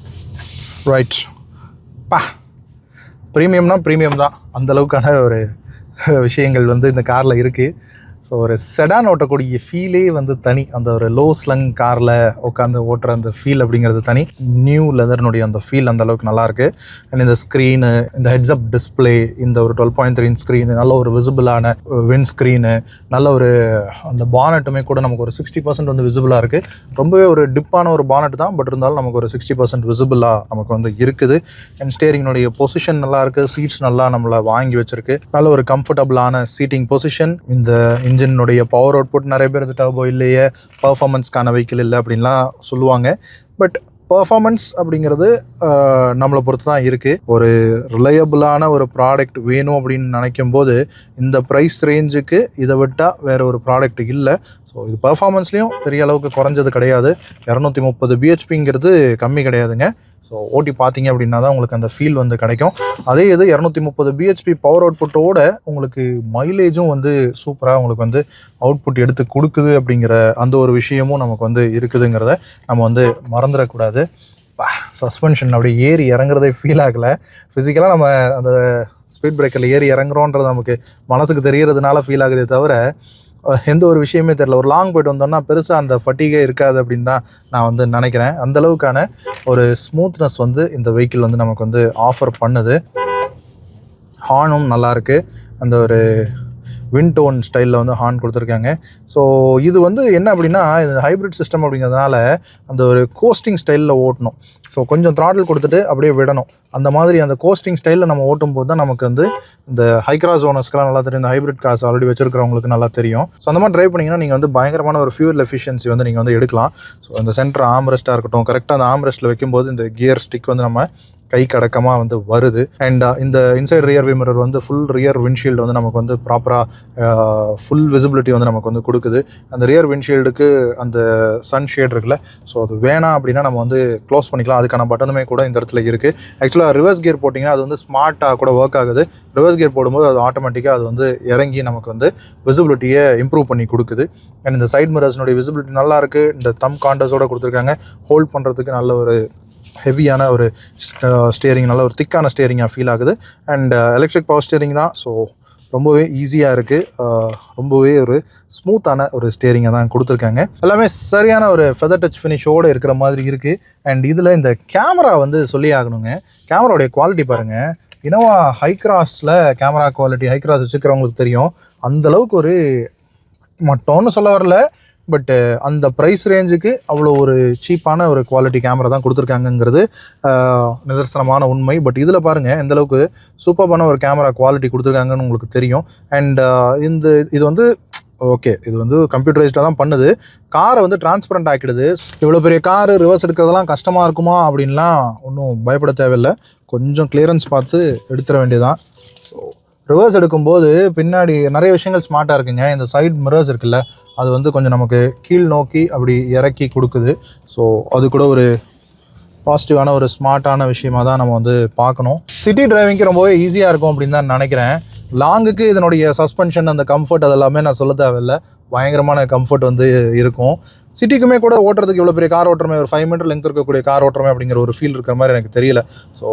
ரைட் பா, ப்ரீமியம்னா ப்ரீமியம் தான். அந்தளவுக்கான ஒரு விஷயங்கள் வந்து இந்த காரில் இருக்குது. ஸோ ஒரு செடான் ஓட்டக்கூடிய ஃபீலே வந்து தனி. அந்த ஒரு லோ ஸ்லங் காரில் உட்காந்து ஓட்டுற அந்த ஃபீல் அப்படிங்கிறது தனி. நியூ லெதர்னுடைய அந்த ஃபீல் அந்த அளவுக்கு நல்லாயிருக்கு. அண்ட் இந்த ஸ்க்ரீனு, இந்த ஹெட்ஸ்அப் டிஸ்பிளே, இந்த ஒரு 12.3 இன்ச் ஸ்க்ரீனு, நல்ல ஒரு விசிபிளான விண்ட் ஸ்க்ரீனு, நல்ல ஒரு அந்த பானட்டுமே கூட நமக்கு ஒரு 60% வந்து விசிபிளாக இருக்குது. ரொம்பவே ஒரு டிப்பான ஒரு பானட் தான், பட் இருந்தாலும் நமக்கு ஒரு 60% விசிபிளாக நமக்கு வந்து இருக்குது. அண்ட் ஸ்டேரிங்கினுடைய பொசிஷன் நல்லா இருக்குது. சீட்ஸ் நல்லா நம்மளை வாங்கி வச்சிருக்கு. நல்ல ஒரு கம்ஃபர்டபுளான சீட்டிங் பொசிஷன். இந்த இன்ஜினுடைய பவர் அவுட்புட் நிறைய பேர் டர்போ இல்லையே, பர்ஃபார்மன்ஸ்க்கான வெஹிக்கிள் இல்லை அப்படின்லாம் சொல்லுவாங்க. பட் பர்ஃபார்மன்ஸ் அப்படிங்கிறது நம்மளை பொறுத்து தான் இருக்குது. ஒரு ரிலையபிளான ஒரு ப்ராடக்ட் வேணும் அப்படின்னு நினைக்கும் போது இந்த ப்ரைஸ் ரேஞ்சுக்கு இதை விட்டால் வேறு ஒரு ப்ராடக்ட் இல்லை. ஸோ இது பர்ஃபார்மன்ஸ்லேயும் பெரிய அளவுக்கு குறைஞ்சது கிடையாது. 230 bhpங்கிறது கம்மி கிடையாதுங்க. ஸோ ஓட்டி பார்த்தீங்க அப்படின்னா தான் உங்களுக்கு அந்த ஃபீல் வந்து கிடைக்கும். அதே இது 230 bhp பவர் அவுட்புட்டோட உங்களுக்கு மைலேஜும் வந்து சூப்பராக உங்களுக்கு வந்து அவுட்புட் எடுத்து கொடுக்குது அப்படிங்கிற அந்த ஒரு விஷயமும் நமக்கு வந்து இருக்குதுங்கிறத நம்ம வந்து மறந்துடக்கூடாது. சஸ்பென்ஷன் அப்படியே ஏறி இறங்குறதே ஃபீல் ஆகலை. ஃபிசிக்கலாக நம்ம அந்த ஸ்பீட் பிரேக்கரில் ஏறி இறங்குறோன்றது நமக்கு மனசுக்கு தெரியறதுனால ஃபீல் ஆகுதே தவிர எந்த ஒரு விஷயமே தெரியல. ஒரு லாங் போய்ட்டு வந்தோம்னா பெருசாக அந்த ஃபட்டிகே இருக்காது அப்படின்னு தான் நான் வந்து நினைக்கிறேன். அந்தளவுக்கான ஒரு ஸ்மூத்னஸ் வந்து இந்த வெஹிக்கிள் வந்து நமக்கு வந்து ஆஃபர் பண்ணுது. ஹார்னும் நல்லாயிருக்கு, அந்த ஒரு விண்டோன் ஸ்டைலில் வந்து ஹார்ன் கொடுத்துருக்காங்க. ஸோ இது வந்து என்ன அப்படின்னா, இது ஹைப்ரிட் சிஸ்டம் அப்படிங்கிறதுனால அந்த ஒரு கோஸ்டிங் ஸ்டைலில் ஓட்டணும். ஸோ கொஞ்சம் த்ராட்டில் கொடுத்துட்டு அப்படியே விடணும். அந்த மாதிரி அந்த கோஸ்டிங் ஸ்டைலில் நம்ம ஓட்டும் போது தான் நமக்கு வந்து இந்த ஹை கிராஸ் ஓனர்ஸ்க்கெலாம் நல்லா தெரியும், இந்த ஹைப்ரிட் கார்ஸ் ஆல்ரெடி வச்சிருக்கிறவங்களுக்கு நல்லா தெரியும். ஸோ அந்த மாதிரி ட்ரைவ் பண்ணிங்கன்னா நீங்கள் வந்து பயங்கரமான ஒரு ஃபியூல் எஃபிஷியன்சி வந்து நீங்கள் வந்து எடுக்கலாம். ஸோ இந்த சென்டர் ஆம்ரெஸ்ட்டாக இருக்கட்டும், கரெக்டாக அந்த ஆம்ரெஸ்ட்டில் வைக்கும்போது இந்த கியர் ஸ்டிக் வந்து நம்ம கை கடக்கமாக வந்து வருது. அண்ட் இந்த இன்சைட் ரியர் வியூ மிரர் வந்து ஃபுல் ரியர் விண்ட்ஷீல்டு வந்து நமக்கு வந்து ப்ராப்பராக ஃபுல் விசிபிலிட்டி வந்து நமக்கு வந்து கொடுக்குது. அந்த ரியர் விண்ட்ஷீல்டுக்கு அந்த சன் ஷேட் இருக்குல்ல, ஸோ அது வேணாம் அப்படின்னா நம்ம வந்து க்ளோஸ் பண்ணிக்கலாம். அதுக்கான பட்டனுமே கூட இந்த இடத்துல இருக்குது. ஆக்சுவலாக ரிவர்ஸ் கியர் போட்டிங்கன்னா அது வந்து ஸ்மார்ட்டாக கூட ஒர்க் ஆகுது. ரிவர்ஸ் கியர் போடும்போது அது ஆட்டோமேட்டிக்காக அது வந்து இறங்கி நமக்கு வந்து விசிபிலிட்டியை இம்ப்ரூவ் பண்ணி கொடுக்குது. அண்ட் இந்த சைட் மிரர்ஸ்னுடைய விசிபிலிட்டி நல்லாயிருக்கு. இந்த தம் காண்டர்ஸோடு கொடுத்துருக்காங்க. ஹோல்ட் பண்ணுறதுக்கு நல்ல ஒரு ஹெவியான ஒரு ஸ்டியரிங், நல்ல ஒரு திக்கான ஸ்டியரிங்காக ஃபீல் ஆகுது. அண்ட் எலக்ட்ரிக் பவர் ஸ்டியரிங் தான். ஸோ ரொம்பவே ஈஸியாக இருக்குது. ரொம்பவே ஒரு ஸ்மூத்தான ஒரு ஸ்டியரிங்கை தான் கொடுத்துருக்காங்க. எல்லாமே சரியான ஒரு ஃபெதர் டச் ஃபினிஷோடு இருக்கிற மாதிரி இருக்குது. அண்ட் இதில் இந்த கேமரா வந்து சொல்லி ஆகணுங்க. கேமராவுடைய குவாலிட்டி பாருங்கள். இனோவா ஹை கிராஸில் கேமரா குவாலிட்டி, ஹை கிராஸ் வச்சுக்கிறவங்களுக்கு தெரியும். அந்தளவுக்கு ஒரு மட்டோன்னு சொல்ல வரல, பட் அந்த ப்ரைஸ் ரேஞ்சுக்கு அவ்வளோ ஒரு சீப்பான ஒரு குவாலிட்டி கேமரா தான் கொடுத்துருக்காங்கங்கிறது நிதர்சனமான உண்மை. பட் இதில் பாருங்கள் எந்தளவுக்கு சூப்பரான ஒரு கேமரா குவாலிட்டி கொடுத்துருக்காங்கன்னு உங்களுக்கு தெரியும். அண்ட் இது வந்து ஓகே, இது வந்து கம்ப்யூட்டரைஸ்டாக தான் பண்ணுது. காரை வந்து டிரான்ஸ்பரண்ட் ஆக்கிடுது. இவ்வளோ பெரிய காரு ரிவர்ஸ் எடுக்கிறதெல்லாம் கஷ்டமாக இருக்குமா அப்படின்லாம் ஒன்றும் பயப்பட தேவையில்லை. கொஞ்சம் கிளியரன்ஸ் பார்த்து எடுத்துட வேண்டியதான். ஸோ ரிவர்ஸ் எடுக்கும்போது பின்னாடி நிறைய விஷயங்கள் ஸ்மார்ட்டாக இருக்குங்க. இந்த சைட் மிரர்ஸ் இருக்குல்ல, அது வந்து கொஞ்சம் நமக்கு கீழ் நோக்கி அப்படி இறக்கி கொடுக்குது. ஸோ அது கூட ஒரு பாசிட்டிவான ஒரு ஸ்மார்ட்டான விஷயமாக தான் நம்ம வந்து பார்க்கணும். சிட்டி டிரைவிங்க்கு ரொம்பவே ஈஸியாக இருக்கும் அப்படின்னு தான் நினைக்கிறேன். லாங்குக்கு இதனுடைய சஸ்பென்ஷன், அந்த கம்ஃபர்ட் அதெல்லாமே நான் சொல்ல தேவையில்லை. பயங்கரமான கம்ஃபர்ட் வந்து இருக்கும். சிட்டிக்குமே கூட ஓட்டுறதுக்கு இவ்வளோ பெரிய கார் ஓட்டுறமே, ஒரு 5 மீட்டர் லெங்க் இருக்கக்கூடிய கார் ஓட்டுறமே அப்படிங்கிற ஒரு ஃபீல் இருக்கிற மாதிரி எனக்கு தெரியல. ஸோ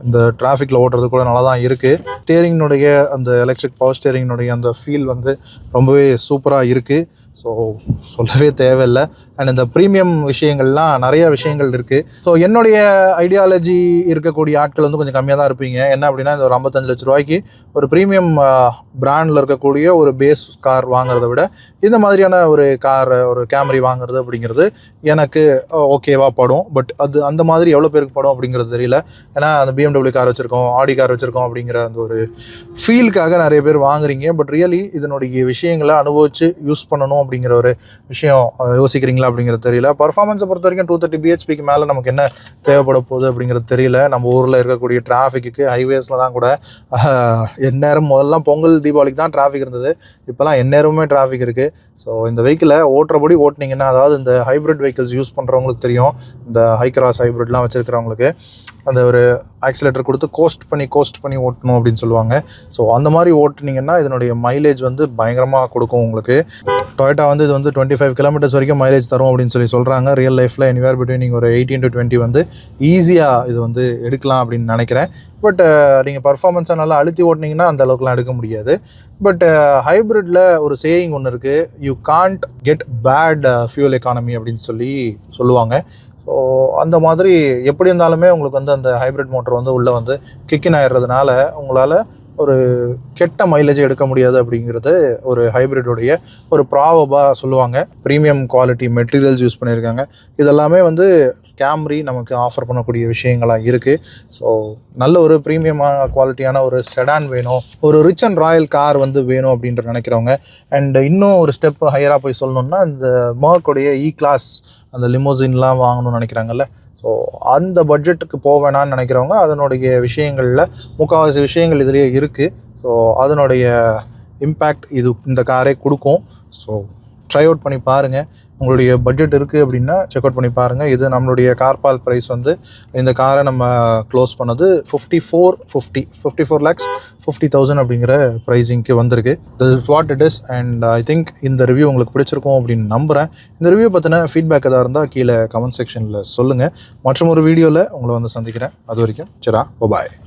இந்த டிராஃபிக்கில் ஓட்டுறது கூட நல்லா தான் இருக்குது. ஸ்டியரிங்கினுடைய அந்த எலக்ட்ரிக் பவர் ஸ்டியரிங்கினுடைய அந்த ஃபீல் வந்து ரொம்பவே சூப்பராக இருக்குது. ஸோ சொல்லவே தேவையில்லை. அண்ட் இந்த ப்ரீமியம் விஷயங்கள்லாம் நிறைய விஷயங்கள் இருக்குது. ஸோ என்னுடைய ஐடியாலஜி இருக்கக்கூடிய ஆட்கள் வந்து கொஞ்சம் கம்மியாக தான் இருப்பீங்க. என்ன அப்படின்னா, இந்த ஒரு 55 லட்ச ரூபாய்க்கு ஒரு ப்ரீமியம் பிராண்டில் இருக்கக்கூடிய ஒரு பேஸ் கார் வாங்குறத விட இந்த மாதிரியான ஒரு கார், ஒரு கேமரி வாங்குறது அப்படிங்கிறது எனக்கு ஓகேவா படும். பட் அது அந்த மாதிரி எவ்வளோ பேருக்கு படும் அப்படிங்கிறது தெரியல. ஏன்னா அந்த BMW கார் வச்சுருக்கோம், ஆடி கார் வச்சுருக்கோம் அப்படிங்கிற அந்த ஒரு ஃபீலுக்காக நிறைய பேர் வாங்குறீங்க. பட் ரியலி இதனுடைய விஷயங்களை அனுபவித்து யூஸ் பண்ணணும் அப்படிங்கிற ஒரு விஷயம் யோசிக்கிறீங்களா அப்படிங்கிறது தெரியல. பர்ஃபார்மன்ஸை பொறுத்த வரைக்கும் 230 bhpக்கு மேலே நமக்கு என்ன தேவைப்பட போகுது அப்படிங்கிறது தெரியல. நம்ம ஊரில் இருக்கக்கூடிய டிராஃபிக்கு, ஹைவேஸில் தான் கூட எந்நேரம் முதல்லாம் பொங்கல் தீபாவளிக்கு தான் டிராஃபிக் இருந்தது. இப்போலாம் எந்நேரமுமே டிராஃபிக் இருக்குது. ஸோ இந்த வெஹிக்கிளை ஓட்டுறபடி ஓட்டினீங்கன்னா, அதாவது இந்த ஹைப்ரிட் வெஹிக்கிள்ஸ் யூஸ் பண்ணுறவங்களுக்கு தெரியும், இந்த ஹை கிராஸ் ஹைப்ரிட்லாம் வச்சுருக்கிறவங்களுக்கு அந்த ஒரு ஆக்சிலேட்டர் கொடுத்து கோஸ்ட் பண்ணி ஓட்டணும் அப்படின்னு சொல்லுவாங்க. ஸோ அந்த மாதிரி ஓட்டுனீங்கன்னா இதனுடைய மைலேஜ் வந்து பயங்கரமாக கொடுக்கும் உங்களுக்கு. டொயோட்டா வந்து இது வந்து 25 கிலோமீட்டர்ஸ் வரைக்கும் மைலேஜ் தரும் அப்படின்னு சொல்கிறாங்க. ரியல் லைஃப்பில் எனிவேர் பிட்வீன் நீங்கள் ஒரு 18 to 20 வந்து ஈஸியாக இது வந்து எடுக்கலாம் அப்படின்னு நினைக்கிறேன். பட் நீங்கள் பர்ஃபார்மன்ஸை நல்லா அழுத்தி ஓட்டினீங்கன்னா அந்த அளவுக்குலாம் எடுக்க முடியாது. பட் ஹைப்ரிட்டில் ஒரு சேயிங் ஒன்று இருக்குது, you can't get bad fuel economy அப்படின்னு சொல்லுவாங்க. ஸோ அந்த மாதிரி எப்படி இருந்தாலுமே உங்களுக்கு வந்து அந்த ஹைப்ரிட் மோட்டர் வந்து உள்ளே வந்து கிக்கின் ஆகிடுறதுனால உங்களால் ஒரு கெட்ட மைலேஜை எடுக்க முடியாது அப்படிங்கிறது ஒரு ஹைப்ரிட்டுடைய ஒரு ப்ராபபாக சொல்லுவாங்க. ப்ரீமியம் குவாலிட்டி மெட்டீரியல்ஸ் யூஸ் பண்ணியிருக்காங்க. இதெல்லாமே வந்து கேம்ரி நமக்கு ஆஃபர் பண்ணக்கூடிய விஷயங்களாக இருக்குது. ஸோ நல்ல ஒரு ப்ரீமியமான குவாலிட்டியான ஒரு செடான் வேணும், ஒரு ரிச் அண்ட் ராயல் கார் வந்து வேணும் அப்படின்ற நினைக்கிறவங்க. அண்ட் இன்னும் ஒரு ஸ்டெப் ஹையராக போய் சொல்லணுன்னா, இந்த மர்க்குடைய கிளாஸ் அந்த லிமோசின்லாம் வாங்கணும்னு நினைக்கிறாங்கல்ல, ஸோ அந்த பட்ஜெட்டுக்கு போக வேணான்னு நினைக்கிறவங்க அதனுடைய விஷயங்களில் முக்கால்வாசி விஷயங்கள் இதுலேயே இருக்குது. ஸோ அதனுடைய இம்பேக்ட் இந்த காரே கொடுக்கும். ஸோ ட்ரை அவுட் பண்ணி பாருங்கள். உங்களுடைய பட்ஜெட் இருக்குது அப்படின்னா செக் அவுட் பண்ணி பாருங்கள். இது நம்மளுடைய கார்பால் ப்ரைஸ் வந்து இந்த காரை நம்ம க்ளோஸ் பண்ணது 54,50,000 அப்படிங்கிற ப்ரைஸிங்க்கு வந்திருக்கு. This is what it is. And I think இந்த ரிவ்யூ உங்களுக்கு பிடிச்சிருக்கும் அப்படின்னு நம்புகிறேன். இந்த ரிவ்யூ பற்றின ஃபீட்பேக் எதாவது இருந்தால் கீழே கமெண்ட் செக்ஷனில் சொல்லுங்கள். மற்றும் ஒரு வீடியோவில் உங்களை வந்து சந்திக்கிறேன். அது வரைக்கும் சரா, பாய்.